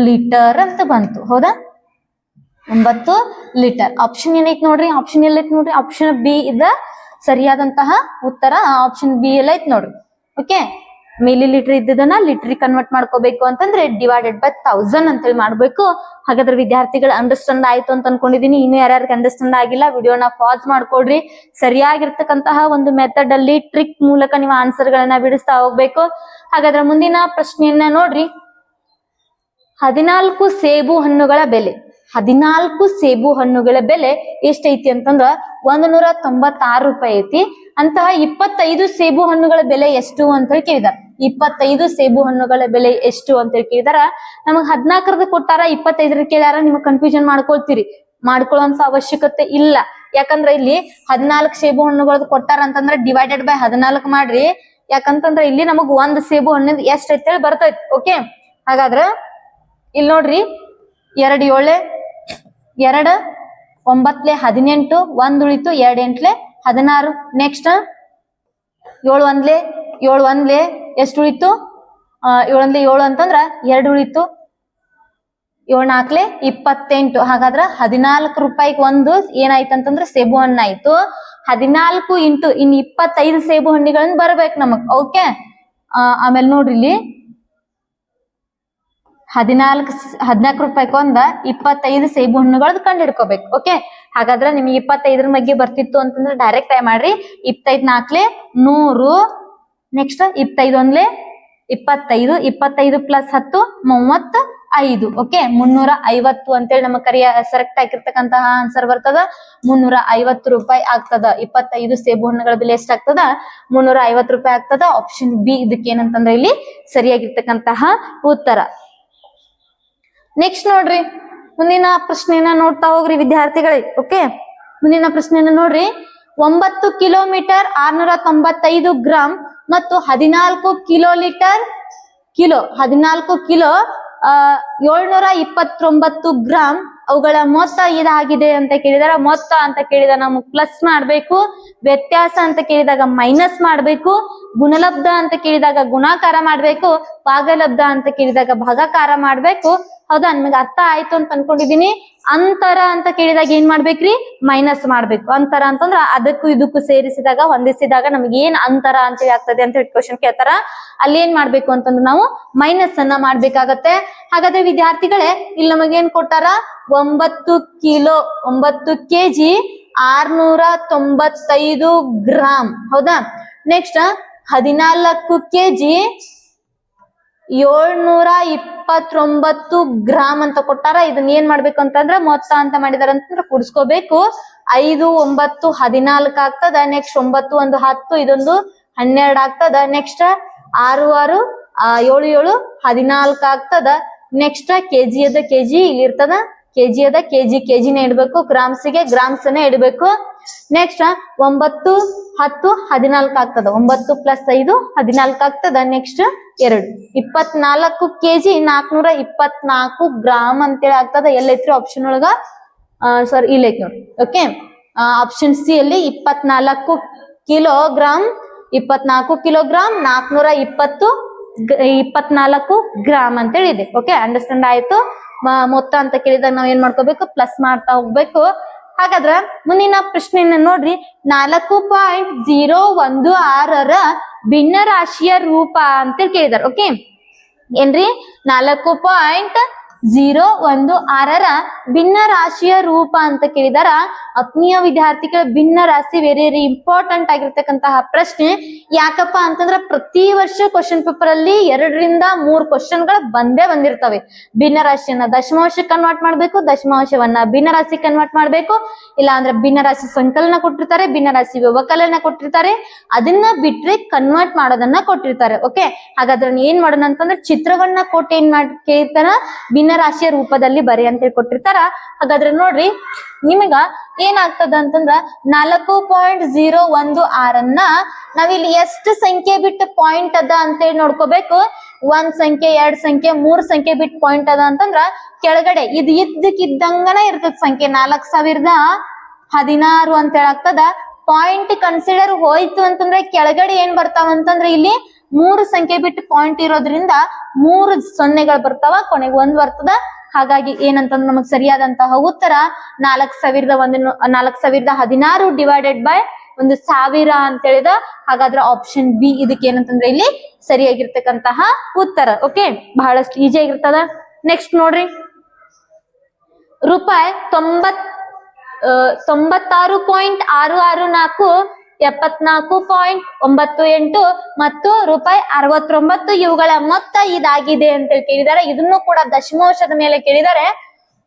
Speaker 1: ಲೀಟರ್ ಅಂತ ಬಂತು. ಹೌದಾ, 9 ಲೀಟರ್. ಆಪ್ಷನ್ ಏನೈತಿ ನೋಡ್ರಿ, ಆಪ್ಷನ್ ಎಲ್ಲೈತಿ ನೋಡ್ರಿ, ಆಪ್ಷನ್ ಬಿ ಇದ ಸರಿಯಾದಂತಹ ಉತ್ತರ. ಆಪ್ಷನ್ ಬಿ ಎಲ್ಲ ಐತಿ ನೋಡ್ರಿ. ಓಕೆ, ಮಿಲಿ ಲೀಟರ್ ಇದ್ದದನ್ನ ಲೀಟರ್ ಕನ್ವರ್ಟ್ ಮಾಡ್ಕೋಬೇಕು ಅಂತಂದ್ರೆ ಡಿವೈಡೆಡ್ ಬೈ 1000 ಅಂತೇಳಿ ಮಾಡ್ಬೇಕು. ಹಾಗಾದ್ರೆ ವಿದ್ಯಾರ್ಥಿಗಳು ಅಂಡರ್ಸ್ಟ್ಯಾಂಡ್ ಆಯ್ತು ಅಂತ ಅನ್ಕೊಂಡಿದೀನಿ. ಇನ್ನು ಯಾರ್ಯಾರಿಗೆ ಅಂಡರ್ಸ್ಟ್ಯಾಂಡ್ ಆಗಿಲ್ಲ ವಿಡಿಯೋನ ಪಾಸ್ ಮಾಡ್ಕೊಡ್ರಿ. ಸರಿಯಾಗಿರ್ತಕ್ಕಂತಹ ಒಂದು ಮೆಥಡ್ ಅಲ್ಲಿ ಟ್ರಿಕ್ ಮೂಲಕ ನೀವು ಆನ್ಸರ್ ಗಳನ್ನ ಬಿಡಿಸ್ತಾ ಹೋಗ್ಬೇಕು. ಹಾಗಾದ್ರೆ ಮುಂದಿನ ಪ್ರಶ್ನೆಯನ್ನ ನೋಡ್ರಿ. 14 ಸೇಬು ಹಣ್ಣುಗಳ ಬೆಲೆ, 14 ಸೇಬು ಹಣ್ಣುಗಳ ಬೆಲೆ ಎಷ್ಟೈತಿ ಅಂತಂದ್ರ 196 ರೂಪಾಯಿ ಐತಿ. ಅಂತಹ 25 ಸೇಬು ಹಣ್ಣುಗಳ ಬೆಲೆ ಎಷ್ಟು ಅಂತ ಹೇಳಿ ಕೇಳಿದಾರ. 25 ಸೇಬು ಹಣ್ಣುಗಳ ಬೆಲೆ ಎಷ್ಟು ಅಂತ ಹೇಳಿ ಕೇಳಿದಾರ. ನಮಗ್ 14 ಕೊಟ್ಟಾರ, 25 ಕೇಳ್ಯಾರ. ನಿಮಗ್ ಕನ್ಫ್ಯೂಷನ್ ಮಾಡ್ಕೊಳ್ಳುವಂತ ಅವಶ್ಯಕತೆ ಇಲ್ಲ. ಯಾಕಂದ್ರ ಇಲ್ಲಿ 14 ಸೇಬು ಹಣ್ಣುಗಳದ್ದು ಕೊಟ್ಟಾರ ಅಂತಂದ್ರ ಡಿವೈಡೆಡ್ ಬೈ 14 ಮಾಡ್ರಿ. ಯಾಕಂತಂದ್ರ ಇಲ್ಲಿ ನಮಗ್ 1 ಸೇಬು ಹಣ್ಣಿಂದ ಎಷ್ಟ್ ಐತಿ ಬರ್ತೈತಿ. ಓಕೆ, ಹಾಗಾದ್ರ ಇಲ್ಲಿ ನೋಡ್ರಿ, 2 7 2 9 18, 1 ಉಳಿತು, 2 8 16. ನೆಕ್ಸ್ಟ್ 7 1 ಎಷ್ಟು ಉಳಿತು, 7 1 7 ಅಂತಂದ್ರ 2 ಉಳಿತು, 7 4 28. ಹಾಗಾದ್ರ 14 ರೂಪಾಯಿಗೆ ಒಂದು ಏನಾಯ್ತಂತಂದ್ರ ಸೇಬು ಹಣ್ಣು ಆಯ್ತು. 14 ಇಂಟು ಇನ್ 25 ಸೇಬು ಹಣ್ಣಿಗಳನ್ನ ಬರ್ಬೇಕು ನಮಗ್. ಓಕೆ, ಆಮೇಲೆ ನೋಡ್ರಿ ಇಲ್ಲಿ 14 ರೂಪಾಯಿಗೆ ಒಂದ 25 ಸೇಬು ಹಣ್ಣುಗಳದ್ದು ಕಂಡು ಹಿಡ್ಕೋಬೇಕು. ಓಕೆ, ಹಾಗಾದ್ರೆ ನಿಮ್ಗೆ 25 ಬಗ್ಗೆ ಬರ್ತಿತ್ತು ಅಂತಂದ್ರೆ ಡೈರೆಕ್ಟ್ ಟೈಮ್ ಮಾಡ್ರಿ. 25 4 100, ನೆಕ್ಸ್ಟ್ 25 1 25, 25 ಪ್ಲಸ್ 10 35. ಓಕೆ, 350 ಅಂತೇಳಿ ನಮಗ್ ಕರೆಕ್ಟ್ ಆಗಿರ್ತಕ್ಕಂತಹ ಆನ್ಸರ್ ಬರ್ತದ. 350 ರೂಪಾಯಿ ಆಗ್ತದ. 25 ಸೇಬು ಹಣ್ಣುಗಳ ಬೆಲೆ ಎಷ್ಟಾಗ್ತದ, 350 ರೂಪಾಯಿ ಆಗ್ತದ. ಆಪ್ಷನ್ ಬಿ ಇದಕ್ಕೆ ಏನಂತಂದ್ರೆ ಇಲ್ಲಿ ಸರಿಯಾಗಿರ್ತಕ್ಕಂತಹ ಉತ್ತರ. ನೆಕ್ಸ್ಟ್ ನೋಡ್ರಿ, ಮುಂದಿನ ಪ್ರಶ್ನೆಯನ್ನ ನೋಡ್ತಾ ಹೋಗ್ರಿ ವಿದ್ಯಾರ್ಥಿಗಳೇ. ಓಕೆ, ಮುಂದಿನ ಪ್ರಶ್ನೆಯನ್ನ ನೋಡ್ರಿ. 9 ಕಿಲೋಮೀಟರ್ 695 ಗ್ರಾಮ್ ಮತ್ತು 14 ಕಿಲೋ 729 ಗ್ರಾಮ್ ಅವುಗಳ ಮೊತ್ತ ಇದಾಗಿದೆ ಅಂತ ಕೇಳಿದಾರ. ಮೊತ್ತ ಅಂತ ಕೇಳಿದಾಗ ನಮಗ್ ಪ್ಲಸ್ ಮಾಡ್ಬೇಕು, ವ್ಯತ್ಯಾಸ ಅಂತ ಕೇಳಿದಾಗ ಮೈನಸ್ ಮಾಡ್ಬೇಕು, ಗುಣಲಬ್ಧ ಅಂತ ಕೇಳಿದಾಗ ಗುಣಾಕಾರ ಮಾಡ್ಬೇಕು, ಭಾಗಲಬ್ಧ ಅಂತ ಕೇಳಿದಾಗ ಭಾಗಾಕಾರ ಮಾಡ್ಬೇಕು. ಹೌದಾ? ನಿಮಗೆ ಅರ್ಥ ಆಯ್ತು ಅಂತ ಅನ್ಕೊಂಡಿದೀನಿ. ಅಂತರ ಅಂತ ಕೇಳಿದಾಗ ಏನ್ ಮಾಡ್ಬೇಕ್ರಿ? ಮೈನಸ್ ಮಾಡ್ಬೇಕು. ಅಂತರ ಅಂತಂದ್ರ ಅದಕ್ಕೂ ಇದಕ್ಕೂ ಸೇರಿಸಿದಾಗ ಹೊಂದಿಸಿದಾಗ ನಮ್ಗೆ ಏನ್ ಅಂತರ ಅಂತ ಆಗ್ತದೆ ಅಂತ ಕ್ವಶನ್ ಕೇಳ್ತಾರ. ಅಲ್ಲಿ ಏನ್ ಮಾಡ್ಬೇಕು ಅಂತಂದ್ರೆ ನಾವು ಮೈನಸ್ ಅನ್ನ ಮಾಡ್ಬೇಕಾಗತ್ತೆ. ಹಾಗಾದ್ರೆ ವಿದ್ಯಾರ್ಥಿಗಳೇ, ಇಲ್ಲಿ ನಮಗೇನ್ ಕೊಟ್ಟಾರ? 9 kg 695 ಗ್ರಾಮ್. ಹೌದಾ? ನೆಕ್ಸ್ಟ್ 14 kg 729 ಗ್ರಾಮ್ ಅಂತ ಕೊಟ್ಟಾರ. ಇದನ್ನ ಏನ್ ಮಾಡ್ಬೇಕು ಅಂತಂದ್ರ ಮೊತ್ತ ಅಂತ ಮಾಡಿದಾರ ಅಂತಂದ್ರ ಕೂಡಿಸ್ಕೋಬೇಕು. 5 9 14 ಆಗ್ತದ. ನೆಕ್ಸ್ಟ್ 9 1 10, ಇದೊಂದು 12 ಆಗ್ತದ. ನೆಕ್ಸ್ಟ್ 6 6 7 7 14 ಆಗ್ತದ. ನೆಕ್ಸ್ಟ್ ಕೆಜಿ ಅದ ಕೆಜಿ ಇಲ್ಲಿ ಇರ್ತದ. ಕೆಜಿ ಅದ ಕೆಜಿನೇ ಇಡ್ಬೇಕು. ಗ್ರಾಮ್ಸ್ಗೆ ಗ್ರಾಮ್ಸ್ ನೇ ಇಡ್ಬೇಕು. ನೆಕ್ಸ್ಟ್ 9 10 14 ಆಗ್ತದ. 9 + 5 14 ಆಗ್ತದ. ನೆಕ್ಸ್ಟ್ 2 24 kg 424 ಗ್ರಾಮ್ ಅಂತೇಳಿ ಆಗ್ತದ. ಎಲ್ಲೈತ್ರಿ ಆಪ್ಷನ್ ಒಳಗ? ಸಾರಿ, ಇಲ್ಲೈತಿ ನೋಡಿ. ಓಕೆ, ಆಪ್ಷನ್ ಸಿ ಅಲ್ಲಿ 24 ಕಿಲೋಗ್ರಾಮ್ 424 ಗ್ರಾಮ್ ಅಂತೇಳಿ ಇದೆ. ಓಕೆ, ಅಂಡರ್ಸ್ಟ್ಯಾಂಡ್ ಆಯ್ತು. ಮೊತ್ತ ಅಂತ ಕೇಳಿದಾಗ ನಾವ್ ಏನ್ ಮಾಡ್ಕೋಬೇಕು? ಪ್ಲಸ್ ಮಾಡ್ತಾ ಹೋಗ್ಬೇಕು. ಹಾಗಾದ್ರ ಮುಂದಿನ ಪ್ರಶ್ನೆಯನ್ನ ನೋಡ್ರಿ. 4.016 ಭಿನ್ನ ರಾಶಿಯ ರೂಪ ಅಂತ ಕೇಳಿದಾರೆ. ಓಕೆ ಏನ್ರಿ? 4.016 ಭಿನ್ನ ರಾಶಿಯ ರೂಪ ಅಂತ ಕೇಳಿದಾರ. ಆತ್ಮೀಯ ವಿದ್ಯಾರ್ಥಿಗಳ, ಭಿನ್ನ ರಾಶಿ ವೆರಿ ಇಂಪಾರ್ಟೆಂಟ್ ಆಗಿರ್ತಕ್ಕಂತಹ ಪ್ರಶ್ನೆ. ಯಾಕಪ್ಪ ಅಂತಂದ್ರ ಪ್ರತಿ ವರ್ಷ ಕ್ವಶನ್ ಪೇಪರ್ ಅಲ್ಲಿ 2 ರಿಂದ 3 ಕ್ವಶನ್ ಗಳು ಬಂದಿರ್ತವೆ. ಭಿನ್ನ ರಾಶಿಯನ್ನ ದಶಮಾಂಶ ಕನ್ವರ್ಟ್ ಮಾಡ್ಬೇಕು, ದಶಮಾಂಶವನ್ನ ಭಿನ್ನ ರಾಶಿ ಕನ್ವರ್ಟ್ ಮಾಡ್ಬೇಕು. ಇಲ್ಲ ಅಂದ್ರೆ ಭಿನ್ನ ರಾಶಿ ಸಂಕಲನ ಕೊಟ್ಟಿರ್ತಾರೆ, ಭಿನ್ನ ರಾಶಿ ವ್ಯವಕಲನ ಕೊಟ್ಟಿರ್ತಾರೆ. ಅದನ್ನ ಬಿಟ್ರೆ ಕನ್ವರ್ಟ್ ಮಾಡೋದನ್ನ ಕೊಟ್ಟಿರ್ತಾರೆ. ಓಕೆ, ಹಾಗಾದ್ರೆ ಏನ್ ಮಾಡೋಣ ಅಂತಂದ್ರೆ ಚಿತ್ರವನ್ನ ಕೊಟ್ಟು ಏನ್ ಕೇಳ್ತಾರ? ಭಿನ್ನ ರಾಶಿಯ ರೂಪದಲ್ಲಿ ಬರಿ ಅಂತ ಹೇಳಿ ಕೊಟ್ಟಿರ್ತಾರ. ಹಾಗಾದ್ರೆ ನೋಡ್ರಿ, ನಿಮಗ ಏನಾಗ್ತದ ಅಂತಂದ್ರ 4.016 ಅನ್ನ ನಾವಿಲ್ಲಿ ಎಷ್ಟು ಸಂಖ್ಯೆ ಬಿಟ್ಟು ಪಾಯಿಂಟ್ ಅದ ಅಂತೇಳಿ ನೋಡ್ಕೋಬೇಕು. 1 ಸಂಖ್ಯೆ 2 ಸಂಖ್ಯೆ 3 ಸಂಖ್ಯೆ ಬಿಟ್ಟು ಪಾಯಿಂಟ್ ಅದ ಅಂತಂದ್ರ ಕೆಳಗಡೆ ಇದು ಇದ್ದಕ್ಕಿದ್ದಂಗನ ಇರ್ತದ ಸಂಖ್ಯೆ 4016 ಅಂತ ಹೇಳಾಗ್ತದ. ಪಾಯಿಂಟ್ ಕನ್ಸಿಡರ್ ಹೋಯ್ತು ಅಂತಂದ್ರೆ ಕೆಳಗಡೆ ಏನ್ ಬರ್ತಾವ ಅಂತಂದ್ರೆ ಇಲ್ಲಿ 3 ಸಂಖ್ಯೆ ಬಿಟ್ಟು ಪಾಯಿಂಟ್ ಇರೋದ್ರಿಂದ 3 ಸೊನ್ನೆಗಳು ಬರ್ತಾವ, ಕೊನೆಗೆ 1 ಬರ್ತದ. ಹಾಗಾಗಿ ಏನಂತಂದ್ರೆ ನಮಗ್ ಸರಿಯಾದಂತಹ ಉತ್ತರ 4016 ಡಿವೈಡೆಡ್ ಬೈ 1000 ಅಂತ ಹೇಳಿದ. ಹಾಗಾದ್ರೆ ಆಪ್ಷನ್ ಬಿ ಇದಕ್ಕೆ ಏನಂತಂದ್ರೆ ಇಲ್ಲಿ ಸರಿಯಾಗಿರ್ತಕ್ಕಂತಹ ಉತ್ತರ. ಓಕೆ, ಬಹಳಷ್ಟು ಈಜಿ ಆಗಿರ್ತದ. ನೆಕ್ಸ್ಟ್ ನೋಡ್ರಿ, ರೂಪಾಯಿ 96.664 74.98 ಮತ್ತು ರೂಪಾಯಿ 69 ಇವುಗಳ ಮೊತ್ತ ಇದಾಗಿದೆ ಅಂತ ಕೇಳಿದ್ದಾರೆ. ಇದನ್ನು ಕೂಡ ದಶಮಾಂಶದ ಮೇಲೆ ಕೇಳಿದ್ದಾರೆ.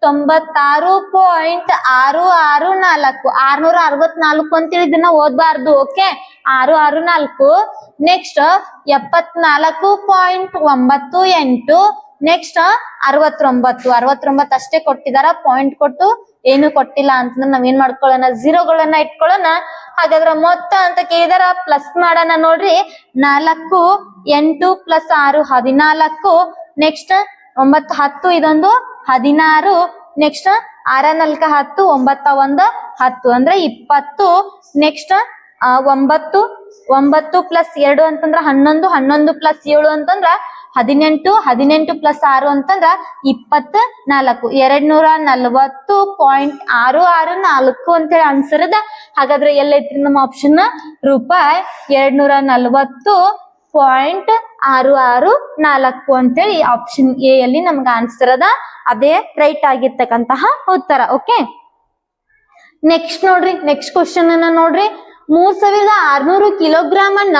Speaker 1: 96.664 664 ಅಂತೇಳಿ ಇದನ್ನ ಓದ್ಬಾರ್ದು. ಓಕೆ, 664. ನೆಕ್ಸ್ಟ್ 74.98. ನೆಕ್ಸ್ಟ್ 69 ಅಷ್ಟೇ ಕೊಟ್ಟಿದಾರ. ಪಾಯಿಂಟ್ ಕೊಟ್ಟು ಏನು ಕೊಟ್ಟಿಲ್ಲ ಅಂತಂದ್ರೆ ನಾವ್ ಏನ್ ಮಾಡ್ಕೊಳ್ಳೋಣ? ಝೀರೋಗಳನ್ನ ಇಟ್ಕೊಳ್ಳೋಣ. ಹಾಗಾದ್ರೆ ಮೊತ್ತ ಅಂತ ಕೇಳಿದಾರ, ಪ್ಲಸ್ ಮಾಡೋಣ. ನೋಡ್ರಿ, 4 8 + 6 14. ನೆಕ್ಸ್ಟ್ 9 10 ಇದೊಂದು 16. ನೆಕ್ಸ್ಟ್ 6 4 10 9 1 10 ಅಂದ್ರೆ 20. ನೆಕ್ಸ್ಟ್ 9 9 + 2 ಅಂತಂದ್ರ 11 11 + 7 ಅಂತಂದ್ರ 18 18 + 6 ಅಂತಂದ್ರ 24. 240.664 ಅಂತೇಳಿ ಆನ್ಸರ್ ಅದ. ಹಾಗಾದ್ರೆ ಎಲ್ಲೈತ್ರಿ ನಮ್ಮ ಆಪ್ಷನ್? ರೂಪಾಯಿ 240.664 ಅಂತೇಳಿ ಆಪ್ಷನ್ ಎ ಅಲ್ಲಿ ನಮ್ಗೆ ಆನ್ಸರ್ ಅದ. ಅದೇ ರೈಟ್ ಆಗಿರ್ತಕ್ಕಂತಹ ಉತ್ತರ. ಓಕೆ, ನೆಕ್ಸ್ಟ್ ನೋಡ್ರಿ, ನೆಕ್ಸ್ಟ್ ಕ್ವಶನ್ ಅನ್ನ ನೋಡ್ರಿ. 3600 ಕಿಲೋಗ್ರಾಮ್ ಅನ್ನ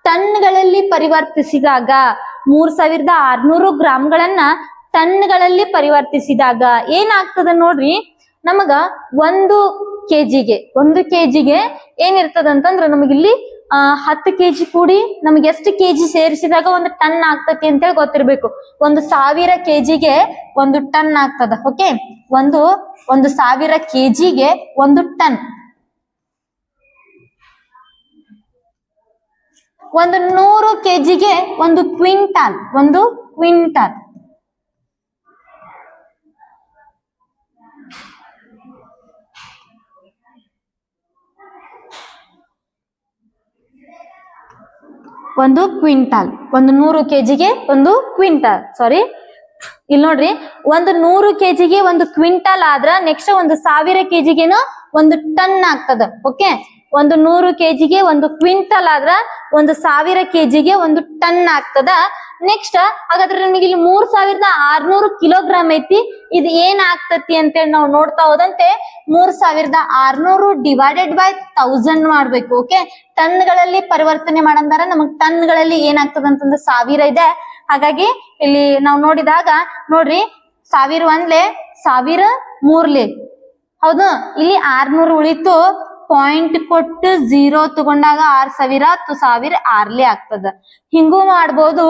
Speaker 1: ಟನ್ಗಳಲ್ಲಿ ಪರಿವರ್ತಿಸಿದಾಗ 3600 ಗ್ರಾಮ್ಗಳನ್ನ ಟನ್ಗಳಲ್ಲಿ ಪರಿವರ್ತಿಸಿದಾಗ ಏನಾಗ್ತದ ನೋಡ್ರಿ. ನಮಗ 1 ಕೆಜಿಗೆ ಏನಿರ್ತದ ಅಂತಂದ್ರ ನಮಗಿಲ್ಲಿ 10 kg ಕೂಡಿ ನಮ್ಗೆ ಎಷ್ಟು ಕೆಜಿ ಸೇರಿಸಿದಾಗ 1 ಟನ್ ಆಗ್ತತಿ ಅಂತೇಳಿ ಗೊತ್ತಿರ್ಬೇಕು. 1000 kgಗೆ 1 ಟನ್ ಆಗ್ತದ. Okay, 1000 kgಗೆ 1 ton. 100 kgಗೆ 1 ಕ್ವಿಂಟಾಲ್. 1 ಕ್ವಿಂಟಾಲ್. ಒಂದು ಕ್ವಿಂಟಾಲ್. 100 kgಗೆ 1 ಕ್ವಿಂಟಾಲ್. ಸಾರಿ, ಇಲ್ಲಿ ನೋಡ್ರಿ, ಒಂದು 100 ಕೆಜಿಗೆ ಒಂದು ಕ್ವಿಂಟಲ್ ಆದ್ರ ನೆಕ್ಸ್ಟ್ ಒಂದು 1000 ಕೆಜಿಗೆನು ಒಂದು ಟನ್ ಆಗ್ತದ. ಓಕೆ, ಒಂದು 100 ಕೆಜಿಗೆ ಒಂದು ಕ್ವಿಂಟಲ್ ಆದ್ರ ಒಂದು 1000 ಕೆಜಿಗೆ ಒಂದು ಟನ್ ಆಗ್ತದ. ನೆಕ್ಸ್ಟ್ ಹಾಗಾದ್ರೆ ನಿಮಗೆ ಇಲ್ಲಿ 3600 ಕಿಲೋಗ್ರಾಮ್ ಐತಿ. ಇದು ಏನ್ ಆಗ್ತತಿ ಅಂತೇಳಿ ನಾವು ನೋಡ್ತಾ ಹೋದಂತೆ 3600 ಡಿವೈಡೆಡ್ ಬೈ 1000 ಮಾಡ್ಬೇಕು. ಓಕೆ, ಟನ್ಗಳಲ್ಲಿ ಪರಿವರ್ತನೆ ಮಾಡಂದಾರ ನಮಗ್ ಟನ್ಗಳಲ್ಲಿ ಏನಾಗ್ತದ ಅಂತಂದ್ರೆ 1000 ಇದೆ. ಹಾಗಾಗಿ ಇಲ್ಲಿ ನಾವು ನೋಡಿದಾಗ ನೋಡ್ರಿ 1000 ಒಂದ್ಲೆ 1000 ಮೂರ್ಲೆ, ಹೌದು, ಇಲ್ಲಿ 600 ಉಳಿತು. ಪಾಯಿಂಟ್ ಕೊಟ್ಟು 0 ತಗೊಂಡಾಗ 6000 1000 6ಲೆ ಆಗ್ತದ. ಹಿಂಗೂ ಮಾಡ್ಬೋದು.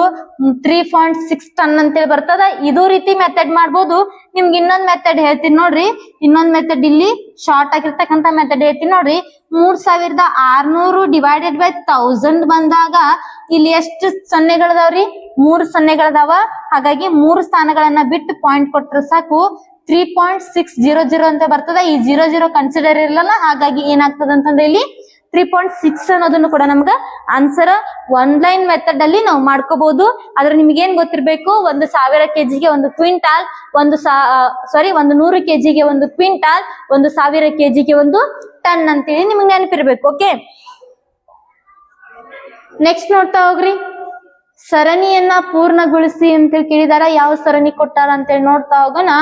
Speaker 1: 3.6 ಟನ್ ಅಂತೇಳಿ ಬರ್ತದ. ಇದು ರೀತಿ ಮೆಥಡ್ ಮಾಡ್ಬೋದು. ನಿಮ್ಗೆ ಇನ್ನೊಂದ್ ಮೆಥಡ್ ಹೇಳ್ತೀನಿ ನೋಡ್ರಿ. ಇನ್ನೊಂದ್ ಮೆಥಡ್ ಇಲ್ಲಿ ಶಾರ್ಟ್ ಆಗಿರ್ತಕ್ಕಂತ ಮೆಥಡ್ ಹೇಳ್ತೀನಿ ನೋಡ್ರಿ. 3600 ಡಿವೈಡೆಡ್ ಬೈ 1000 ಬಂದಾಗ ಇಲ್ಲಿ ಎಷ್ಟು ಸೊನ್ನೆಗಳದಾವ್ರಿ? 3 ಸೊನ್ನೆಗಳದಾವ. ಹಾಗಾಗಿ 3 ಸ್ಥಾನಗಳನ್ನ ಬಿಟ್ಟು ಪಾಯಿಂಟ್ ಕೊಟ್ರೆ ಸಾಕು. 3.600 ಅಂತ ಬರ್ತದ. ಈ 00 ಕನ್ಸಿಡರ್ ಇರಲ್ಲ. ಹಾಗಾಗಿ ಏನಾಗ್ತದ ಅಂತಂದ್ರೆ ಇಲ್ಲಿ 3.6 ಅನ್ನೋದನ್ನು ಕೂಡ ನಮ್ಗ ಆನ್ಸರ್ ಆನ್ಲೈನ್ ಮೆಥಡ್ ಅಲ್ಲಿ ನಾವು ಮಾಡ್ಕೋಬಹುದು. ಆದ್ರೆ ನಿಮ್ಗೆ ಏನ್ ಗೊತ್ತಿರ್ಬೇಕು, ಒಂದು 1000 ಕೆಜಿಗೆ ಒಂದು ಕ್ವಿಂಟಾಲ್, ಒಂದು 100 ಕೆಜಿಗೆ ಒಂದು ಕ್ವಿಂಟಾಲ್, ಒಂದು 1000 ಕೆಜಿಗೆ ಒಂದು ಟನ್ ಅಂತೇಳಿ ನಿಮ್ಗೆ ನೆನಪಿರ್ಬೇಕು. ಓಕೆ, ನೆಕ್ಸ್ಟ್ ನೋಡ್ತಾ ಹೋಗ್ರಿ. ಸರಣಿಯನ್ನ ಪೂರ್ಣಗೊಳಿಸಿ ಅಂತೇಳಿ ಕೇಳಿದಾರ. ಯಾವ ಸರಣಿ ಕೊಟ್ಟಾರ ಅಂತೇಳಿ ನೋಡ್ತಾ ಹೋಗೋಣ.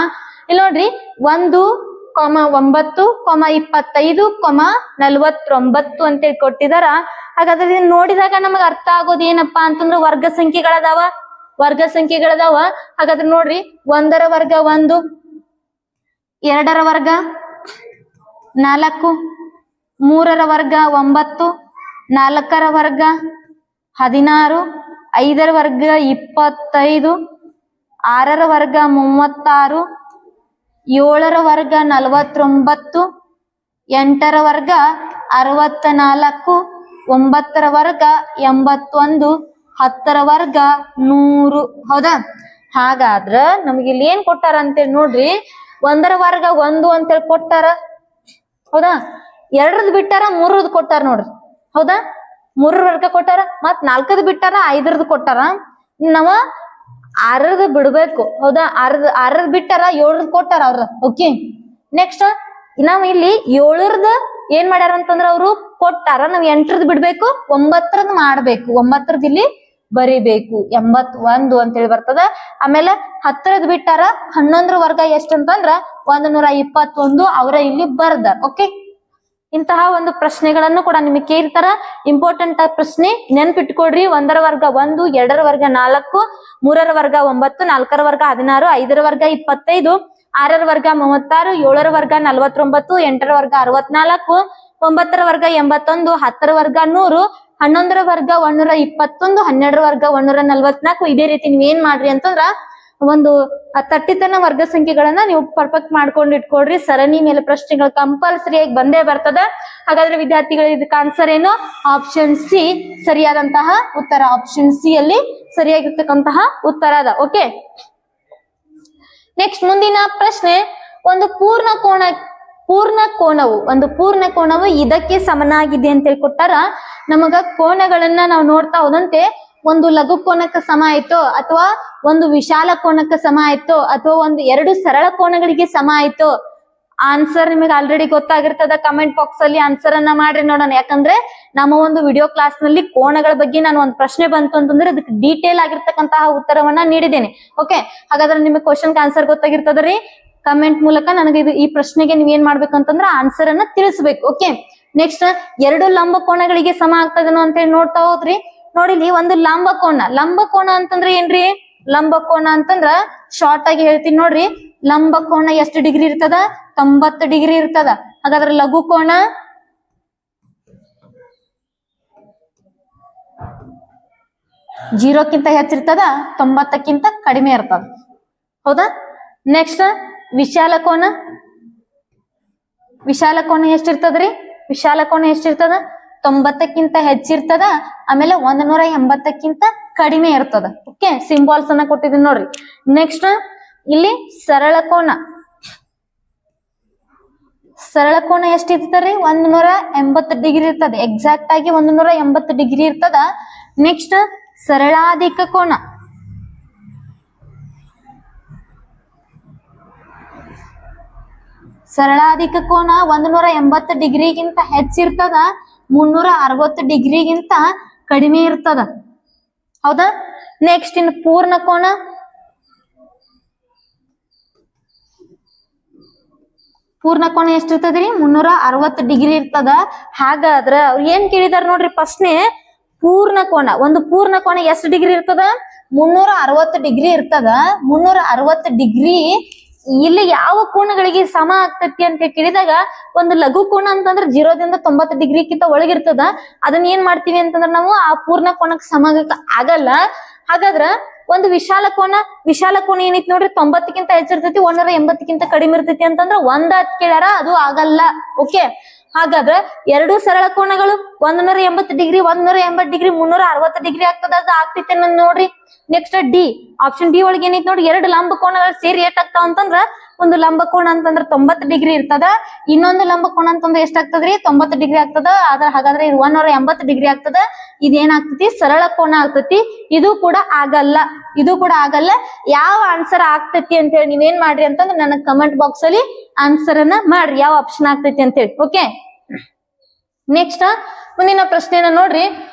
Speaker 1: ಇಲ್ಲಿ ನೋಡ್ರಿ, 1, 9, 25, 49 ಅಂತೇಳಿ ಕೊಟ್ಟಿದಾರ. ಹಾಗಾದ್ರೆ ನೋಡಿದಾಗ ನಮಗ್ ಅರ್ಥ ಆಗೋದು ಏನಪ್ಪಾ ಅಂತಂದ್ರೆ ವರ್ಗ ಸಂಖ್ಯೆಗಳದಾವ. ಹಾಗಾದ್ರೆ ನೋಡ್ರಿ, 1ರ ವರ್ಗ 1, 2ರ ವರ್ಗ 4, 3ರ ವರ್ಗ 9, 4ರ ವರ್ಗ 16, 5ರ ವರ್ಗ 25, 6ರ ವರ್ಗ 36, 7ರ ವರ್ಗ 49, 8ರ ವರ್ಗ 64, 9ರ ವರ್ಗ 81, 10ರ ವರ್ಗ 100. ಹೌದಾ? ಹಾಗಾದ್ರ ನಮ್ಗೆ ಇಲ್ಲಿ ಏನ್ ಕೊಟ್ಟಾರ ಅಂತೇಳಿ ನೋಡ್ರಿ. 1ರ ವರ್ಗ 1 ಅಂತೇಳಿ ಕೊಟ್ಟಾರ. ಹೌದಾ? 2ರದ್ ಬಿಟ್ಟಾರ, 3ರದ್ ಕೊಟ್ಟಾರ ನೋಡ್ರಿ. ಹೌದಾ? 3ರ ವರ್ಗ ಕೊಟ್ಟಾರ, ಮತ್ 4ದ್ ಬಿಟ್ಟಾರ, 5ರದ್ ಕೊಟ್ಟಾರ. ನಾವ 6ರದ್ ಬಿಡ್ಬೇಕು. ಹೌದಾ? 6ರದ್ ಬಿಟ್ಟಾರ, 7ರದ್ ಕೊಟ್ಟಾರ ಅವ್ರ. ಓಕೆ, ನೆಕ್ಸ್ಟ್ ನಾವ್ ಇಲ್ಲಿ 7ರದ್ ಏನ್ ಮಾಡ್ಯಾರ ಅಂತಂದ್ರ ಅವ್ರು ಕೊಟ್ಟಾರ. ನಾವ್ 8ರದ್ ಬಿಡ್ಬೇಕು, 9ರದ್ ಮಾಡ್ಬೇಕು. 9ರದ್ ಇಲ್ಲಿ ಬರಿಬೇಕು. 81 ಅಂತೇಳಿ ಬರ್ತದ. ಆಮೇಲೆ 10ರದ್ ಬಿಟ್ಟಾರ, 11ರ ವರ್ಗ ಎಷ್ಟಂತಂದ್ರ 121 ಅವರ ಇಲ್ಲಿ ಬರ್ದಾರ. ಓಕೆ, ಇಂತಹ ಒಂದು ಪ್ರಶ್ನೆಗಳನ್ನು ಕೂಡ ನಿಮಗೆ ಕೇಳ್ತಾರ. ಇಂಪಾರ್ಟೆಂಟ್ ಪ್ರಶ್ನೆ ನೆನ್ಪಿಟ್ಕೊಡ್ರಿ. 1ರ ವರ್ಗ 1, 2ರ ವರ್ಗ 4, 3ರ ವರ್ಗ 9, 4ರ ವರ್ಗ 16, 5ರ ವರ್ಗ 25, 6ರ ವರ್ಗ 36, 7ರ ವರ್ಗ 49, 8ರ ವರ್ಗ 64, 9ರ ವರ್ಗ 81, 10ರ ವರ್ಗ 100, 11ರ ವರ್ಗ 121, 12ರ ವರ್ಗ 144. ಇದೇ ರೀತಿ ನೀವ್ ಏನ್ ಮಾಡ್ರಿ ಅಂತಂದ್ರ ಒಂದು 30 ತನ ವರ್ಗ ಸಂಖ್ಯೆಗಳನ್ನ ನೀವು ಪರ್ಫೆಕ್ಟ್ ಮಾಡ್ಕೊಂಡು ಇಟ್ಕೊಡ್ರಿ. ಸರಣಿ ಮೇಲೆ ಪ್ರಶ್ನೆಗಳು ಕಂಪಲ್ಸರಿ ಆಗಿ ಬಂದೇ ಬರ್ತದ. ಹಾಗಾದ್ರೆ ವಿದ್ಯಾರ್ಥಿಗಳು ಇದಕ್ಕೆ ಆನ್ಸರ್ ಏನು? ಆಪ್ಷನ್ ಸಿ ಸರಿಯಾದಂತಹ ಉತ್ತರ. ಆಪ್ಷನ್ ಸಿ ಅಲ್ಲಿ ಸರಿಯಾಗಿರ್ತಕ್ಕಂತಹ ಉತ್ತರ ಅದ. ಓಕೆ, ನೆಕ್ಸ್ಟ್ ಮುಂದಿನ ಪ್ರಶ್ನೆ. ಒಂದು ಪೂರ್ಣ ಕೋನವು ಇದಕ್ಕೆ ಸಮನಾಗಿದೆ ಅಂತ ಹೇಳ್ಕೊಟ್ಟಾರ. ನಮಗ ಕೋನಗಳನ್ನ ನಾವು ನೋಡ್ತಾ ಹೋದಂತೆ ಒಂದು ಲಘು ಕೋನಕ್ಕೆ ಸಮ ಆಯ್ತು, ಅಥವಾ ಒಂದು ವಿಶಾಲ ಕೋನಕ್ಕೆ ಸಮ ಆಯ್ತು, ಅಥವಾ ಒಂದು 2 ಸರಳ ಕೋನಗಳಿಗೆ ಸಮ ಆಯ್ತು. ಆನ್ಸರ್ ನಿಮಗೆ ಆಲ್ರೆಡಿ ಗೊತ್ತಾಗಿರ್ತದ. ಕಮೆಂಟ್ ಬಾಕ್ಸ್ ಅಲ್ಲಿ ಆನ್ಸರ್ ಅನ್ನ ಮಾಡ್ರಿ ನೋಡೋಣ. ಯಾಕಂದ್ರೆ ನಮ್ಮ ಒಂದು ವಿಡಿಯೋ ಕ್ಲಾಸ್ ನಲ್ಲಿ ಕೋನಗಳ ಬಗ್ಗೆ ನಾನು ಒಂದು ಪ್ರಶ್ನೆ ಬಂತು ಅಂತಂದ್ರೆ ಅದಕ್ಕೆ ಡೀಟೇಲ್ ಆಗಿರ್ತಕ್ಕಂತಹ ಉತ್ತರವನ್ನ ನೀಡಿದ್ದೇನೆ. ಓಕೆ, ಹಾಗಾದ್ರೆ ನಿಮಗೆ ಕ್ವಶನ್ ಆನ್ಸರ್ ಗೊತ್ತಾಗಿರ್ತದ್ರಿ. ಕಮೆಂಟ್ ಮೂಲಕ ನನಗೆ ಈ ಪ್ರಶ್ನೆಗೆ ನೀವ್ ಏನ್ ಮಾಡ್ಬೇಕು ಅಂತಂದ್ರೆ ಆನ್ಸರ್ ಅನ್ನ ತಿಳಿಸ್ಬೇಕು. ಓಕೆ, ನೆಕ್ಸ್ಟ್ 2 ಲಂಬ ಕೋನಗಳಿಗೆ ಸಮ ಆಗ್ತದನೋ ಅಂತ ಹೇಳಿ ನೋಡ್ತಾ ಹೋದ್ರಿ. ನೋಡಿಲಿ, ಒಂದು ಲಂಬ ಕೋನ ಅಂತಂದ್ರೆ ಏನ್ರಿ? ಲಂಬ ಕೋನ ಅಂತಂದ್ರ ಶಾರ್ಟ್ ಆಗಿ ಹೇಳ್ತೀನಿ ನೋಡ್ರಿ. ಲಂಬ ಕೋನ ಎಷ್ಟು ಡಿಗ್ರಿ ಇರ್ತದ? 90 ಡಿಗ್ರಿ ಇರ್ತದ. ಹಾಗಾದ್ರೆ ಲಘು ಕೋನ 0ಕ್ಕಿಂತ ಹೆಚ್ಚಿರ್ತದ, 90ಕ್ಕಿಂತ ಕಡಿಮೆ ಇರ್ತದ. ಹೌದಾ? ನೆಕ್ಸ್ಟ್ ವಿಶಾಲ ಕೋನ ಎಷ್ಟಿರ್ತದ್ರಿ? ವಿಶಾಲ ಕೋನ ಎಷ್ಟಿರ್ತದ? 90ಕ್ಕಿಂತ ಹೆಚ್ಚಿರ್ತದ. ಆಮೇಲೆ 180ಕ್ಕಿಂತ ಕಡಿಮೆ ಇರ್ತದ. ಓಕೆ, ಸಿಂಬಾಲ್ಸ್ ಅನ್ನ ಕೊಟ್ಟಿದ್ದೀನಿ ನೋಡ್ರಿ. ನೆಕ್ಸ್ಟ್ ಇಲ್ಲಿ ಸರಳ ಕೋನ ಎಷ್ಟಿರ್ತದ್ರಿ? 180 ಡಿಗ್ರಿ ಇರ್ತದೆ. ಎಕ್ಸಾಕ್ಟ್ ಆಗಿ 180 ಡಿಗ್ರಿ ಇರ್ತದ. ನೆಕ್ಸ್ಟ್ ಸರಳಾಧಿಕ ಕೋನ ಸರಳಾಧಿಕ ಕೋನ 180 ಡಿಗ್ರಿಗಿಂತ ಹೆಚ್ಚಿರ್ತದ, 360 ಡಿಗ್ರಿಗಿಂತ ಕಡಿಮೆ ಇರ್ತದ. ಹೌದಾ? ನೆಕ್ಸ್ಟ್ ಇನ್ ಪೂರ್ಣ ಕೋನ, ಪೂರ್ಣ ಕೋನ ಎಷ್ಟಿರ್ತದ್ರಿ? 360 ಡಿಗ್ರಿ ಇರ್ತದ. ಹಾಗಾದ್ರ ಅವ್ರು ಏನ್ ಕೇಳಿದಾರ ನೋಡ್ರಿ ಪ್ರಶ್ನೆ, ಪೂರ್ಣ ಕೋನ, ಒಂದು ಪೂರ್ಣ ಕೋನ ಎಷ್ಟು ಡಿಗ್ರಿ ಇರ್ತದ? 360 ಡಿಗ್ರಿ ಇರ್ತದ. 360 ಡಿಗ್ರಿ ಇಲ್ಲಿ ಯಾವ ಕೋನಗಳಿಗೆ ಸಮ ಆಗ್ತತಿ ಅಂತ ಕೇಳಿದಾಗ, ಒಂದು ಲಘು ಕೋನ ಅಂತಂದ್ರೆ 0ದಿಂದ 90 ಡಿಗ್ರಿಗಿಂತ ಒಳಗಿರ್ತದ. ಅದನ್ನ ಏನ್ ಮಾಡ್ತೀವಿ ಅಂತಂದ್ರೆ ನಾವು ಆ ಪೂರ್ಣ ಕೋನಕ್ಕೆ ಸಮ ಆಗಲ್ಲ. ಹಾಗಾದ್ರ ಒಂದು ವಿಶಾಲ ಕೋನ ಏನೈತಿ ನೋಡ್ರಿ, 90ಕ್ಕಿಂತ ಹೆಚ್ಚಿರ್ತೈತಿ, 180ಕ್ಕಿಂತ ಕಡಿಮೆ ಇರ್ತೈತಿ ಅಂತಂದ್ರ 1 ಅಂತ ಕೇಳ್ಯಾರ, ಅದು ಆಗಲ್ಲ. ಓಕೆ, ಹಾಗಾದ್ರೆ ಎರಡು ಸರಳ ಕೋನಗಳು 180 ಡಿಗ್ರಿ, 180 ಡಿಗ್ರಿ, 360 ಡಿಗ್ರಿ ಆಗ್ತದ, ಅದು ಆಗ್ತೈತೆ ನೋಡ್ರಿ. ನೆಕ್ಸ್ಟ್ ಡಿ, ಆಪ್ಷನ್ ಡಿ ಒಳಗೆ ಏನೈತಿ ನೋಡ್ರಿ, ಎರಡು ಲಂಬ ಕೋನಗಳು ಸೇರಿ ಏಟಾಗ್ತಾವ ಅಂತಂದ್ರ, ಒಂದು ಲಂಬ ಕೋನ ಅಂತಂದ್ರ 90 ಡಿಗ್ರಿ ಇರ್ತದ, ಇನ್ನೊಂದು ಲಂಬ ಕೋನ ಅಂತಂದ್ರೆ ಎಷ್ಟಾಗ್ತದ್ರಿ? 90 ಡಿಗ್ರಿ ಆಗ್ತದ. ಹಾಗಾದ್ರೆ ಇದು 180 ಡಿಗ್ರಿ ಆಗ್ತದ. ಇದೇನಾಗ್ತತಿ? ಸರಳ ಕೋನ ಆಗ್ತತಿ. ಇದು ಕೂಡ ಆಗಲ್ಲ, ಇದು ಕೂಡ ಆಗಲ್ಲ. ಯಾವ ಆನ್ಸರ್ ಆಗ್ತತಿ ಅಂತ ಹೇಳಿ ನೀವೇನ್ ಮಾಡ್ರಿ ಅಂತಂದ್ರೆ ನನಗ್ ಕಮೆಂಟ್ ಬಾಕ್ಸ್ ಅಲ್ಲಿ ಆನ್ಸರ್ ಅನ್ನ ಮಾಡ್ರಿ, ಯಾವ ಆಪ್ಷನ್ ಆಗ್ತೈತಿ ಅಂತ ಹೇಳಿ. ಓಕೆ, ನೆಕ್ಸ್ಟ್ ಮುಂದಿನ ಪ್ರಶ್ನೆನ ನೋಡ್ರಿ.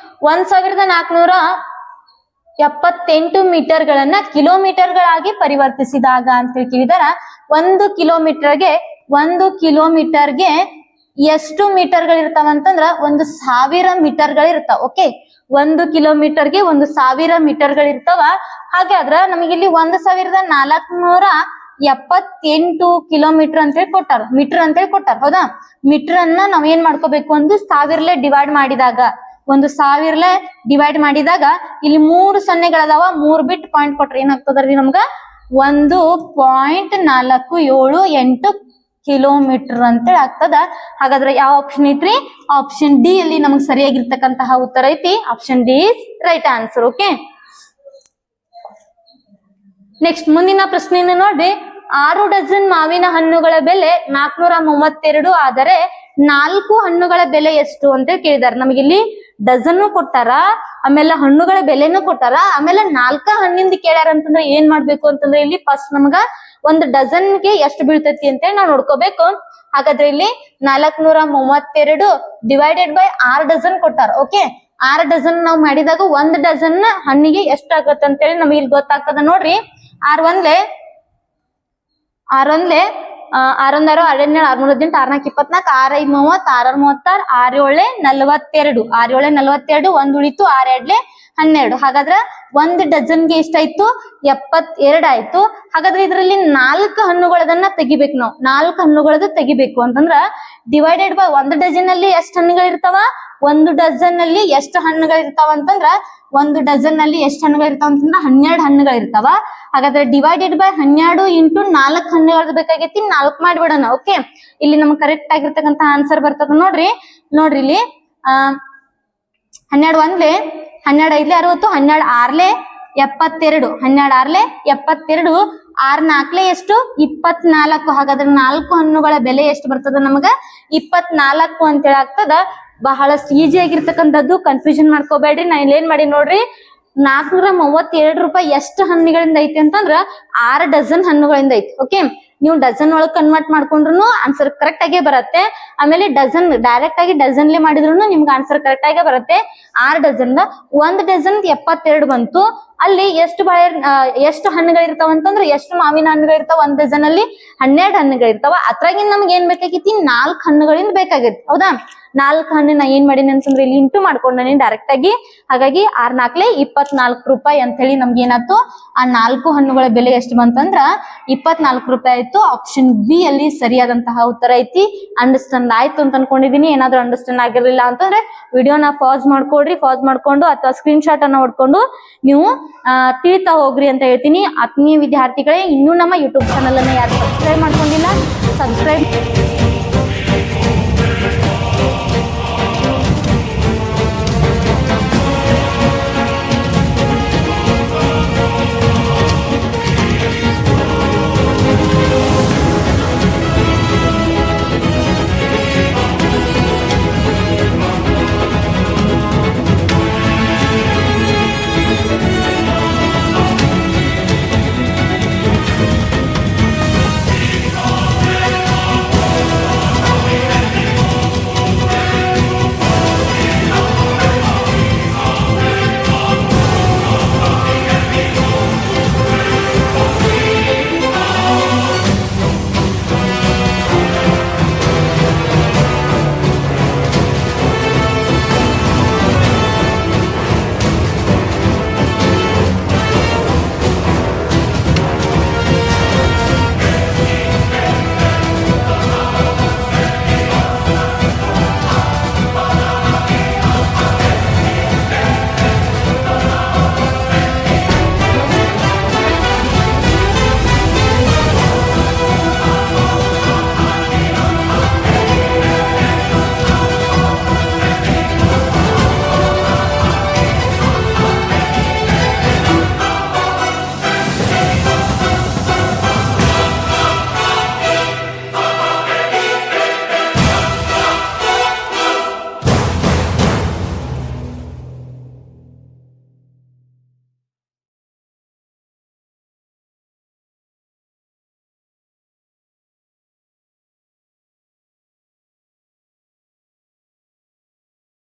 Speaker 1: 1478 ಮೀಟರ್ಗಳನ್ನ ಕಿಲೋಮೀಟರ್ಗಳಾಗಿ ಪರಿವರ್ತಿಸಿದಾಗ ಅಂತ ಹೇಳಿ ಕೇಳಿದಾರ. 1 ಕಿಲೋಮೀಟರ್ಗೆ ಎಷ್ಟು ಮೀಟರ್ಗಳಿರ್ತಾವ ಅಂತಂದ್ರ 1000 ಮೀಟರ್ಗಳಿರ್ತಾವ. ಓಕೆ, 1 ಕಿಲೋಮೀಟರ್ಗೆ 1000 ಮೀಟರ್ಗಳಿರ್ತಾವ. ಹಾಗಾದ್ರ ನಮಗಿಲ್ಲಿ 1478 ಕಿಲೋಮೀಟರ್ ಅಂತ ಹೇಳಿ ಕೊಟ್ಟಾರ, ಮೀಟರ್ ಅಂತ ಹೇಳಿ ಕೊಟ್ಟಾರ. ಹೌದಾ? ಮೀಟರ್ ಅನ್ನ ನಾವ್ ಏನ್ ಮಾಡ್ಕೋಬೇಕು? 1000 ಡಿವೈಡ್ ಮಾಡಿದಾಗ, 1000 ಡಿವೈಡ್ ಮಾಡಿದಾಗ ಇಲ್ಲಿ 3 ಸೊನ್ನೆಗಳದಾವ, 3 ಬಿಟ್ ಪಾಯಿಂಟ್ ಕೊಟ್ರೆ ಏನಾಗ್ತದ್ರಿ ನಮ್ಗ? 1.478 ಕಿಲೋಮೀಟರ್ ಅಂತೇಳಿ ಆಗ್ತದ. ಹಾಗಾದ್ರೆ ಯಾವ ಆಪ್ಷನ್ ಐತ್ರಿ? ಆಪ್ಷನ್ ಡಿ ಅಲ್ಲಿ ನಮಗ್ ಸರಿಯಾಗಿರ್ತಕ್ಕಂತಹ ಉತ್ತರ ಐತಿ. Option D is right answer. Okay, next ಮುಂದಿನ ಪ್ರಶ್ನೆಯನ್ನು ನೋಡ್ರಿ. 6 ಡಜನ್ ಮಾವಿನ ಹಣ್ಣುಗಳ ಬೆಲೆ 432 ಆದರೆ 4 ಹಣ್ಣುಗಳ ಬೆಲೆ ಎಷ್ಟು ಅಂತ ಕೇಳಿದಾರೆ. ನಮಗಿಲ್ಲಿ ಡಜನ್ ಕೊಟ್ಟಾರ, ಆಮೇಲೆ ಹಣ್ಣುಗಳ ಬೆಲೆನೂ ಕೊಟ್ಟಾರ, ಆಮೇಲೆ 4 ಹಣ್ಣಿಂದ ಕೇಳ್ಯಾರ ಅಂತಂದ್ರೆ ಏನ್ ಮಾಡ್ಬೇಕು ಅಂತಂದ್ರೆ ಇಲ್ಲಿ ಫಸ್ಟ್ ನಮ್ಗ ಒಂದು ಡಜನ್ಗೆ ಎಷ್ಟು ಬೀಳ್ತೈತಿ ಅಂತೇಳಿ ನಾವು ನೋಡ್ಕೋಬೇಕು. ಹಾಗಾದ್ರೆ ಇಲ್ಲಿ 432 ಡಿವೈಡೆಡ್ ಬೈ 6 ಡಜನ್ ಕೊಟ್ಟಾರ. ಓಕೆ, 6 ಡಜನ್ ನಾವು ಮಾಡಿದಾಗ 1 ಡಜನ್ ಹಣ್ಣಿಗೆ ಎಷ್ಟು ಆಗತ್ತೆ ಅಂತೇಳಿ ನಮಗೆ ಇಲ್ಲಿ ಗೊತ್ತಾಗ್ತದ ನೋಡ್ರಿ. 6 ಒಂದ್ಲೆ 6 6 6 6 6 6 4 24 6 5 30 6 6 36 6 7 42 1 ಉಳಿತು 6 2 12. ಹಾಗಾದ್ರೆ 1 ಡಜನ್ಗೆ ಎಷ್ಟಾಯ್ತು? 72 ಆಯ್ತು. ಹಾಗಾದ್ರೆ ಇದರಲ್ಲಿ 4 ಹಣ್ಣುಗಳದನ್ನ ತೆಗಿಬೇಕು ನಾವು. 4 ಹಣ್ಣುಗಳದ ತೆಗಿಬೇಕು ಅಂತಂದ್ರ ಡಿವೈಡೆಡ್ ಬೈ 1 ಡಜನ್ ಅಲ್ಲಿ ಎಷ್ಟು ಹಣ್ಣುಗಳಿರ್ತಾವ? 1 ಡಜನ್ ಅಲ್ಲಿ ಎಷ್ಟು ಹಣ್ಣುಗಳಿರ್ತಾವ ಅಂತಂದ್ರ 1 ಡಜನ್ ಅಲ್ಲಿ ಎಷ್ಟು ಹಣ್ಣುಗಳಿರ್ತಾವ ಅಂತಂದ್ರ 12 ಹಣ್ಣುಗಳಿರ್ತಾವ. ಹಾಗಾದ್ರೆ ಡಿವೈಡೆಡ್ ಬೈ 12 ಇಂಟು 4 ಹಣ್ಣುಗಳದ್ದು ಬೇಕಾಗೈತಿ, 4 ಮಾಡಿಬಿಡೋಣ. ಓಕೆ, ಇಲ್ಲಿ ನಮ್ಗೆ ಕರೆಕ್ಟ್ ಆಗಿರ್ತಕ್ಕಂಥ ಆನ್ಸರ್ ಬರ್ತದ ನೋಡ್ರಿ. ಇಲ್ಲಿ 12 ಒಂದ್ಲೆ 12 5 60 12 6 72 12 6 72 6 4 ಎಷ್ಟು? 24. ಹಾಗಾದ್ರೆ 4 ಹಣ್ಣುಗಳ ಬೆಲೆ ಎಷ್ಟು ಬರ್ತದ ನಮಗ? 24 ಅಂತೇಳಿ ಆಗ್ತದ. ಬಹಳಷ್ಟು ಈಜಿ ಆಗಿರ್ತಕ್ಕಂಥದ್ದು, ಕನ್ಫ್ಯೂಷನ್ ಮಾಡ್ಕೋಬೇಡ್ರಿ. ನಾ ಇಲ್ಲಿ ಏನ್ ಮಾಡಿ ನೋಡ್ರಿ, 432 ರೂಪಾಯಿ ಎಷ್ಟು ಹಣ್ಣುಗಳಿಂದ ಐತಿ ಅಂತಂದ್ರ 6 ಡಜನ್ ಹಣ್ಣುಗಳಿಂದ ಐತಿ. ಓಕೆ, ನೀವು ಡಜನ್ ಒಳಗ್ ಕನ್ವರ್ಟ್ ಮಾಡ್ಕೊಂಡ್ರು ಆನ್ಸರ್ ಕರೆಕ್ಟ್ ಆಗೇ ಬರುತ್ತೆ. ಆಮೇಲೆ ಡಜನ್ ಡೈರೆಕ್ಟ್ ಆಗಿ ಡಜನ್ಲೆ ಮಾಡಿದ್ರು ನಿಮ್ಗೆ ಆನ್ಸರ್ ಕರೆಕ್ಟ್ ಆಗೇ ಬರುತ್ತೆ. 6 ಡಜನ್ 1 ಡಜನ್ 72 ಬಂತು. ಅಲ್ಲಿ ಎಷ್ಟು ಹಣ್ಣುಗಳಿರ್ತಾವ ಅಂತಂದ್ರೆ ಎಷ್ಟು ಮಾವಿನ ಹಣ್ಣುಗಳಿರ್ತಾವ? 1 ಡಜನ್ ಅಲ್ಲಿ 12 ಹಣ್ಣುಗಳಿರ್ತಾವ. ಅದ್ರಾಗಿನ್ ನಮ್ಗೆ ಏನ್ ಬೇಕಾಗೈತಿ? 4 ಹಣ್ಣುಗಳಿಂದ ಬೇಕಾಗೈತಿ. ಹೌದಾ? 4 ಹಣ್ಣು ನಾ ಏನ್ ಮಾಡೀನಿ ಅಂತಂದ್ರೆ ಇಲ್ಲಿ ಇಂಟು ಮಾಡ್ಕೊಂಡಿ ಡೈರೆಕ್ಟ್ ಆಗಿ. ಹಾಗಾಗಿ 6 4 24 ರೂಪಾಯಿ ಅಂತ ಹೇಳಿ ನಮ್ಗೆ ಏನಾಯ್ತು? ಆ 4 ಹಣ್ಣುಗಳ ಬೆಲೆ ಎಷ್ಟು ಬಂತಂದ್ರ 24 ರೂಪಾಯಿ ಆಯ್ತು. ಆಪ್ಷನ್ ಬಿ ಅಲ್ಲಿ ಸರಿಯಾದಂತಹ ಉತ್ತರ ಐತಿ. ಅಂಡರ್ಸ್ಟ್ಯಾಂಡ್ ಆಯ್ತು ಅಂತ ಅನ್ಕೊಂಡಿದೀನಿ. ಏನಾದ್ರು ಅಂಡರ್ಸ್ಟ್ಯಾಂಡ್ ಆಗಿರ್ಲಿಲ್ಲ ಅಂತಂದ್ರೆ ವಿಡಿಯೋನ ಪಾಸ್ ಮಾಡ್ಕೊಡ್ರಿ. ಪಾಸ್ ಮಾಡ್ಕೊಂಡು ಅಥವಾ ಸ್ಕ್ರೀನ್ ಶಾಟ್ ಅನ್ನ ಹೊಡ್ಕೊಂಡು ನೀವು ತಿಳಿತಾ ಹೋಗ್ರಿ ಅಂತ ಹೇಳ್ತೀನಿ. ಆತ್ಮೀಯ ವಿದ್ಯಾರ್ಥಿಗಳೇ, ಇನ್ನೂ ನಮ್ಮ ಯೂಟ್ಯೂಬ್ ಚಾನಲ್ ಅನ್ನ ಯಾರು ಸಬ್ಸ್ಕ್ರೈಬ್ ಮಾಡ್ಕೊಂಡಿಲ್ಲ, ಸಬ್ಸ್ಕ್ರೈಬ್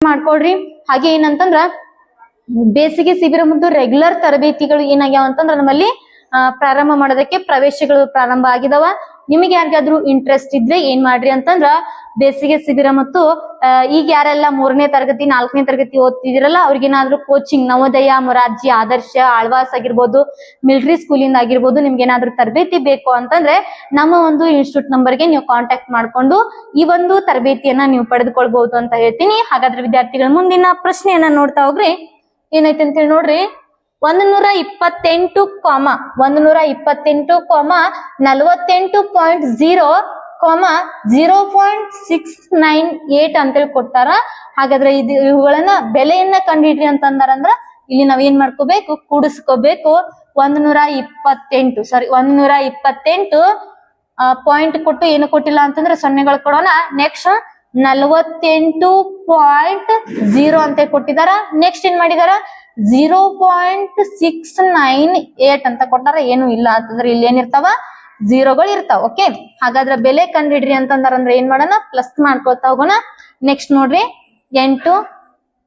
Speaker 1: ಮಾಡ್ಕೊಡ್ರಿ. ಹಾಗೆ ಏನಂತಂದ್ರ ಬೇಸಿಗೆ ಶಿಬಿರ ಮತ್ತು ರೆಗ್ಯುಲರ್ ತರಬೇತಿಗಳು ಏನಾಗ್ಯಾವ ಅಂತಂದ್ರ ನಮ್ಮಲ್ಲಿ ಪ್ರಾರಂಭ ಮಾಡೋದಕ್ಕೆ ಪ್ರವೇಶಗಳು ಪ್ರಾರಂಭ ಆಗಿದಾವ. ನಿಮಗೆ ಯಾರಿಗಾದ್ರೂ ಇಂಟ್ರೆಸ್ಟ್ ಇದ್ರೆ ಏನ್ ಮಾಡ್ರಿ ಅಂತಂದ್ರ ಬೇಸಿಗೆ ಶಿಬಿರ ಮತ್ತು ಈಗ ಯಾರೆಲ್ಲ 3ನೇ ತರಗತಿ 4ನೇ ತರಗತಿ ಓದ್ತಿದಿರಲ್ಲ ಅವ್ರಿಗೇನಾದ್ರೂ ಕೋಚಿಂಗ್ ನವೋದಯ, ಮೊರಾರ್ಜಿ, ಆದರ್ಶ, ಆಳ್ವಾಸ್ ಆಗಿರ್ಬೋದು, ಮಿಲಿಟರಿ ಸ್ಕೂಲಿಂದ ಆಗಿರ್ಬೋದು, ನಿಮ್ಗೆ ಏನಾದ್ರೂ ತರಬೇತಿ ಬೇಕು ಅಂತಂದ್ರೆ ನಮ್ಮ ಒಂದು ಇನ್ಸ್ಟಿಟ್ಯೂಟ್ ನಂಬರ್ಗೆ ನೀವು ಕಾಂಟ್ಯಾಕ್ಟ್ ಮಾಡ್ಕೊಂಡು ಈ ಒಂದು ತರಬೇತಿಯನ್ನ ನೀವು ಪಡೆದುಕೊಳ್ಬಹುದು ಅಂತ ಹೇಳ್ತೀನಿ. ಹಾಗಾದ್ರೆ ವಿದ್ಯಾರ್ಥಿಗಳ ಮುಂದಿನ ಪ್ರಶ್ನೆಯನ್ನ ನೋಡ್ತಾ ಹೋಗ್ರಿ. ಏನೈತೆ ಅಂತ ಹೇಳಿ ನೋಡ್ರಿ. 128, 48,48.0, 0.698 ಅಂತೇಳಿ ಕೊಡ್ತಾರ. ಹಾಗಾದ್ರೆ ಇವುಗಳನ್ನ ಬೆಲೆಯನ್ನ ಕಂಡಿಡ್ರಿ ಅಂತಂದಾರಂದ್ರ ಇಲ್ಲಿ ನಾವ್ ಏನ್ ಮಾಡ್ಕೋಬೇಕು, ಕೂಡಿಸ್ಕೋಬೇಕು. 128 ಪಾಯಿಂಟ್ ಕೊಟ್ಟು ಏನು ಕೊಟ್ಟಿಲ್ಲ ಅಂತಂದ್ರೆ ಸೊನ್ನೆಗಳು ಕೊಡೋಣ. ನೆಕ್ಸ್ಟ್ 48.0 ಅಂತ ಕೊಟ್ಟಿದಾರ. ನೆಕ್ಸ್ಟ್ ಏನ್ ಮಾಡಿದಾರ 0.698 ಅಂತ ಕೊಟ್ಟಾರ. ಏನು ಇಲ್ಲ ಅಂತಂದ್ರೆ ಇಲ್ಲಿ ಏನಿರ್ತಾವ, ಝೀರೋಗಳು ಇರ್ತಾವ. ಓಕೆ, ಹಾಗಾದ್ರೆ ಬೆಲೆ ಕಂಡಿಡ್ರಿ ಅಂತಂದ್ರೆ ಏನ್ ಮಾಡೋಣ, ಪ್ಲಸ್ ಮಾಡ್ಕೊತಾ ಹೋಗೋಣ. ನೆಕ್ಸ್ಟ್ ನೋಡ್ರಿ 8,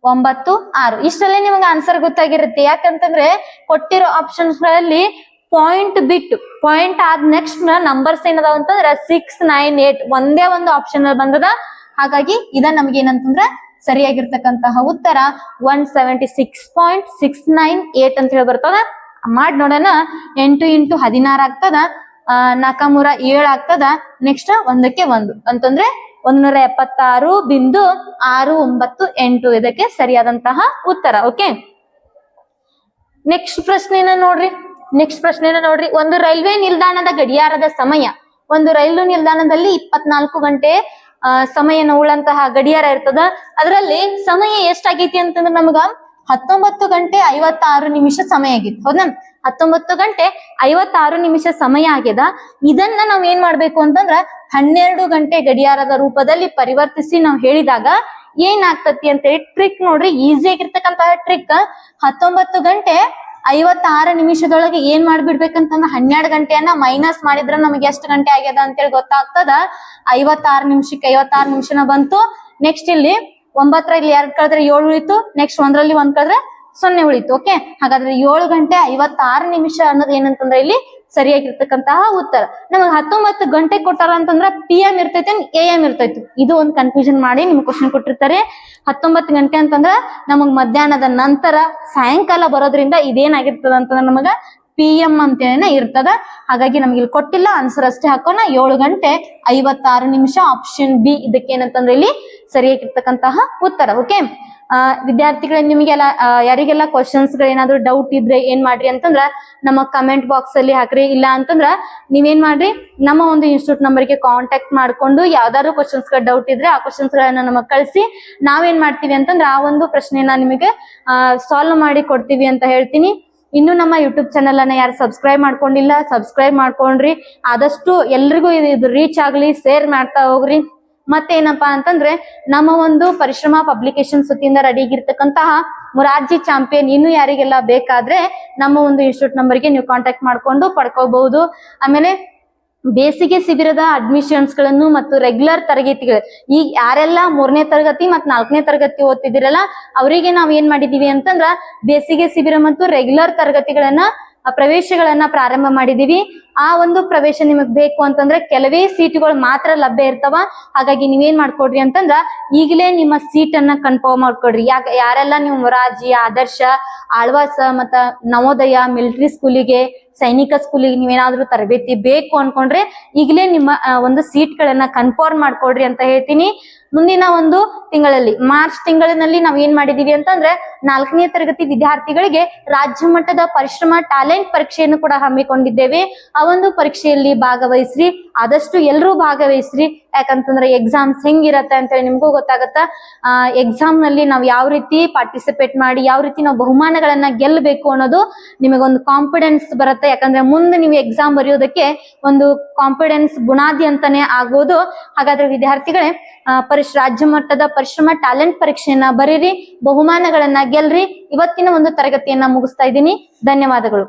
Speaker 1: 9, 6 ಇಷ್ಟಲ್ಲೇ ನಿಮ್ಗೆ ಆನ್ಸರ್ ಗೊತ್ತಾಗಿರುತ್ತೆ. ಯಾಕಂತಂದ್ರೆ ಕೊಟ್ಟಿರೋ ಆಪ್ಷನ್ಸ್ ಗಳಲ್ಲಿ ಪಾಯಿಂಟ್ ಬಿಟ್ಟು ಪಾಯಿಂಟ್ ಆದ ನೆಕ್ಸ್ಟ್ ನಂಬರ್ಸ್ ಏನದಾವ ಅಂತಂದ್ರೆ 698 ಒಂದೇ ಒಂದು ಆಪ್ಷನ್ ಅಲ್ಲಿ ಬಂದದ. ಹಾಗಾಗಿ ಇದ ನಮ್ಗೆ ಏನಂತಂದ್ರೆ ಸರಿಯಾಗಿರ್ತಕ್ಕಂತಹ ಉತ್ತರ 176.698 ಅಂತ ಹೇಳಿ ಬರ್ತದ. ಮಾಡಿ ನೋಡೋಣ. 8 × 16 ಆಗ್ತದ, 407 ಆಗ್ತದ. ನೆಕ್ಸ್ಟ್ 1ಕ್ಕೆ 1 ಅಂತಂದ್ರೆ 176.698 ಇದಕ್ಕೆ ಸರಿಯಾದಂತಹ ಉತ್ತರ. ಓಕೆ, ನೆಕ್ಸ್ಟ್ ಪ್ರಶ್ನೆನ ನೋಡ್ರಿ. ಒಂದು ರೈಲ್ವೆ ನಿಲ್ದಾಣದ ಗಡಿಯಾರದ ಸಮಯ. ಒಂದು ರೈಲು ನಿಲ್ದಾಣದಲ್ಲಿ 24 ಗಂಟೆ ಸಮಯನ ಉಳ್ಳಂತಹ ಗಡಿಯಾರ ಇರ್ತದ. ಅದರಲ್ಲಿ ಸಮಯ ಎಷ್ಟಾಗೈತಿ ಅಂತಂದ್ರೆ ನಮಗ 19 ಗಂಟೆ 56 ನಿಮಿಷ ಸಮಯ ಆಗಿತ್ತು. ಹೌದಾ, 19 ಗಂಟೆ 56 ನಿಮಿಷ ಸಮಯ ಆಗ್ಯದ. ಇದನ್ನ ನಾವ್ ಏನ್ ಮಾಡ್ಬೇಕು ಅಂತಂದ್ರ 12 ಗಂಟೆ ಗಡಿಯಾರದ ರೂಪದಲ್ಲಿ ಪರಿವರ್ತಿಸಿ ನಾವ್ ಹೇಳಿದಾಗ ಏನಾಗ್ತತಿ ಅಂತ ಹೇಳಿ ಟ್ರಿಕ್ ನೋಡ್ರಿ. Easy ಆಗಿರ್ತಕ್ಕಂತಹ trick. 19 ಗಂಟೆ 56 ನಿಮಿಷದೊಳಗೆ ಏನ್ ಮಾಡ್ಬಿಡ್ಬೇಕಂತಂದ್ರ 12 ಗಂಟೆಯನ್ನ ಮೈನಸ್ ಮಾಡಿದ್ರ ನಮಗೆ ಎಷ್ಟು ಗಂಟೆ ಆಗ್ಯದ ಅಂತೇಳಿ ಗೊತ್ತಾಗ್ತದ. 56 ನಿಮಿಷಕ್ಕೆ 56 ನಿಮಿಷನ ಬಂತು. ನೆಕ್ಸ್ಟ್ ಇಲ್ಲಿ 9 ರಲ್ಲಿ 2 ಕಳೆದ್ರೆ 7 ಉಳಿತು. ನೆಕ್ಸ್ಟ್ 1ರಲ್ಲಿ 1 ಕಳೆದ್ರೆ 0 ಉಳಿತು. ಓಕೆ, ಹಾಗಾದ್ರೆ 7 ಗಂಟೆ 56 ನಿಮಿಷ ಅನ್ನೋದು ಏನಂತಂದ್ರೆ ಇಲ್ಲಿ ಸರಿಯಾಗಿರ್ತಕ್ಕಂತಹ ಉತ್ತರ. ನಮಗ್ 19 ಗಂಟೆ ಕೊಟ್ಟಾರ ಅಂತಂದ್ರ PM ಇರ್ತೈತಿ, AM ಇರ್ತೈತಿ. ಇದು ಒಂದು ಕನ್ಫ್ಯೂಷನ್ ಮಾಡಿ ನಿಮ್ಗೆ ಕ್ವಶನ್ ಕೊಟ್ಟಿರ್ತಾರೆ. 19 ಗಂಟೆ ಅಂತಂದ್ರ ನಮಗ್ ಮಧ್ಯಾಹ್ನದ ನಂತರ ಸಾಯಂಕಾಲ ಬರೋದ್ರಿಂದ ಇದೇನಾಗಿರ್ತದ ಅಂತಂದ್ರ ನಮಗ PM ಅಂತೇನೆ ಇರ್ತದ. ಹಾಗಾಗಿ ನಮ್ಗೆ ಇಲ್ಲಿ ಕೊಟ್ಟಿಲ್ಲ, ಆನ್ಸರ್ ಅಷ್ಟೇ ಹಾಕೋಣ. 7 ಗಂಟೆ 56 ನಿಮಿಷ ಆಪ್ಷನ್ ಬಿ ಇದಕ್ಕೆ ಏನಂತಂದ್ರೆ ಇಲ್ಲಿ ಸರಿಯಾಗಿರ್ತಕ್ಕಂತಹ ಉತ್ತರ. ಓಕೆ, ವಿದ್ಯಾರ್ಥಿಗಳ ನಿಮಗೆಲ್ಲ ಯಾರಿಗೆಲ್ಲ ಕ್ವಶನ್ಸ್ ಗಳು ಏನಾದ್ರು ಡೌಟ್ ಇದ್ರೆ ಏನ್ ಮಾಡ್ರಿ ಅಂತಂದ್ರ ನಮ್ಮ ಕಮೆಂಟ್ ಬಾಕ್ಸ್ ಅಲ್ಲಿ ಹಾಕ್ರಿ. ಇಲ್ಲ ಅಂತಂದ್ರ ನೀವೇನ್ ಮಾಡ್ರಿ, ನಮ್ಮ ಒಂದು ಇನ್ಸ್ಟಿಟ್ಯೂಟ್ ನಂಬರ್ಗೆ ಕಾಂಟ್ಯಾಕ್ಟ್ ಮಾಡ್ಕೊಂಡು ಯಾವ್ದಾದ್ರು ಕ್ವಶನ್ಸ್ ಗಳ ಡೌಟ್ ಇದ್ರೆ ಆ ಕ್ವಶನ್ಸ್ ಗಳನ್ನ ನಮಗ್ ಕಳಿಸಿ ನಾವೇನ್ ಮಾಡ್ತೀವಿ ಅಂತಂದ್ರ ಆ ಒಂದು ಪ್ರಶ್ನೆಯನ್ನ ನಿಮಗೆ ಸಾಲ್ವ್ ಮಾಡಿ ಕೊಡ್ತೀವಿ ಅಂತ ಹೇಳ್ತೀನಿ. ಇನ್ನು ನಮ್ಮ ಯೂಟ್ಯೂಬ್ ಚಾನಲ್ ಅನ್ನ ಯಾರು ಸಬ್ಸ್ಕ್ರೈಬ್ ಮಾಡ್ಕೊಂಡಿಲ್ಲ, ಸಬ್ಸ್ಕ್ರೈಬ್ ಮಾಡ್ಕೊಂಡ್ರಿ. ಆದಷ್ಟು ಎಲ್ರಿಗೂ ಇದು ರೀಚ್ ಆಗ್ಲಿ, ಶೇರ್ ಮಾಡ್ತಾ ಹೋಗ್ರಿ. ಮತ್ತೇನಪ್ಪಾ ಅಂತಂದ್ರೆ ನಮ್ಮ ಒಂದು ಪರಿಶ್ರಮ ಪಬ್ಲಿಕೇಶನ್ಸ್ ವತಿಯಿಂದ ರೆಡಿಗಿರ್ತಕ್ಕಂತಹ ಮೊರಾರ್ಜಿ ಚಾಂಪಿಯನ್ ಇನ್ನು ಯಾರಿಗೆಲ್ಲ ಬೇಕಾದ್ರೆ ನಮ್ಮ ಒಂದು ಇನ್ಸ್ಟಿಟ್ಯೂಟ್ ನಂಬರ್ಗೆ ನೀವು ಕಾಂಟ್ಯಾಕ್ಟ್ ಮಾಡ್ಕೊಂಡು ಪಡ್ಕೋಬಹುದು. ಆಮೇಲೆ ಬೇಸಿಗೆ ಶಿಬಿರದ ಅಡ್ಮಿಷನ್ಸ್ ಗಳನ್ನು ಮತ್ತು ರೆಗ್ಯುಲರ್ ತರಗತಿಗಳು ಈ ಯಾರೆಲ್ಲ 3ನೇ ತರಗತಿ ಮತ್ತು 4ನೇ ತರಗತಿ ಓದ್ತಿದಿರಲ್ಲ ಅವರಿಗೆ ನಾವ್ ಏನ್ ಮಾಡಿದೀವಿ ಅಂತಂದ್ರ ಬೇಸಿಗೆ ಶಿಬಿರ ಮತ್ತು ರೆಗ್ಯುಲರ್ ತರಗತಿಗಳನ್ನ ಪ್ರವೇಶಗಳನ್ನ ಪ್ರಾರಂಭ ಮಾಡಿದೀವಿ. ಆ ಒಂದು ಪ್ರವೇಶ ನಿಮಗ್ ಬೇಕು ಅಂತಂದ್ರೆ ಕೆಲವೇ ಸೀಟುಗಳು ಮಾತ್ರ ಲಭ್ಯ ಇರ್ತಾವ. ಹಾಗಾಗಿ ನೀವೇನ್ ಮಾಡ್ಕೊಡ್ರಿ ಅಂತಂದ್ರ ಈಗಲೇ ನಿಮ್ಮ ಸೀಟ್ ಅನ್ನ ಕನ್ಫರ್ಮ್ ಮಾಡ್ಕೊಡ್ರಿ. ಯಾರೆಲ್ಲ ನೀವು ಮೊರಾರ್ಜಿ, ಆದರ್ಶ, ಆಳ್ವಾಸ ಮತ್ತ ನವೋದಯ, ಮಿಲಿಟರಿ ಸ್ಕೂಲಿಗೆ, ಸೈನಿಕ ಸ್ಕೂಲಿಗೆ ನೀವೇನಾದ್ರೂ ತರಬೇತಿ ಬೇಕು ಅನ್ಕೊಂಡ್ರೆ ಈಗಲೇ ನಿಮ್ಮ ಒಂದು ಸೀಟ್ ಗಳನ್ನ ಕನ್ಫರ್ಮ್ ಮಾಡ್ಕೊಡ್ರಿ ಅಂತ ಹೇಳ್ತೀನಿ. ಮುಂದಿನ ಒಂದು ತಿಂಗಳಲ್ಲಿ ಮಾರ್ಚ್ ತಿಂಗಳಿನಲ್ಲಿ ನಾವ್ ಏನ್ ಮಾಡಿದೀವಿ ಅಂತಂದ್ರೆ 4ನೇ ತರಗತಿ ವಿದ್ಯಾರ್ಥಿಗಳಿಗೆ ರಾಜ್ಯ ಮಟ್ಟದ ಪರಿಶ್ರಮ ಟ್ಯಾಲೆಂಟ್ ಪರೀಕ್ಷೆಯನ್ನು ಕೂಡ ಹಮ್ಮಿಕೊಂಡಿದ್ದೇವೆ. ಆ ಒಂದು ಪರೀಕ್ಷೆಯಲ್ಲಿ ಭಾಗವಹಿಸ್ರಿ, ಆದಷ್ಟು ಎಲ್ಲರೂ ಭಾಗವಹಿಸ್ರಿ. ಯಾಕಂತಂದ್ರೆ ಎಕ್ಸಾಮ್ಸ್ ಹೆಂಗಿರತ್ತೆ ಅಂತ ಹೇಳಿ ನಿಮ್ಗೂ ಗೊತ್ತಾಗತ್ತ. ಎಕ್ಸಾಮ್ ನಲ್ಲಿ ನಾವ್ ಯಾವ ರೀತಿ ಪಾರ್ಟಿಸಿಪೇಟ್ ಮಾಡಿ ಯಾವ ರೀತಿ ನಾವು ಬಹುಮಾನಗಳನ್ನ ಗೆಲ್ಲಬೇಕು ಅನ್ನೋದು ನಿಮಗೊಂದು ಕಾನ್ಫಿಡೆನ್ಸ್ ಬರುತ್ತೆ. ಯಾಕಂದ್ರೆ ಮುಂದೆ ನೀವು ಎಕ್ಸಾಮ್ ಬರೆಯೋದಕ್ಕೆ ಒಂದು ಕಾನ್ಫಿಡೆನ್ಸ್ ಬುನಾದಿ ಅಂತಾನೆ ಆಗ್ಬೋದು. ಹಾಗಾದ್ರೆ ವಿದ್ಯಾರ್ಥಿಗಳೇ ರಾಜ್ಯ ಮಟ್ಟದ ಪರಿಶ್ರಮ ಟ್ಯಾಲೆಂಟ್ ಪರೀಕ್ಷೆಯನ್ನ ಬರೀರಿ, ಬಹುಮಾನಗಳನ್ನ ಗೆಲ್ರಿ. ಇವತ್ತಿನ ಒಂದು ತರಗತಿಯನ್ನ ಮುಗಿಸ್ತಾ ಇದ್ದೀನಿ. ಧನ್ಯವಾದಗಳು.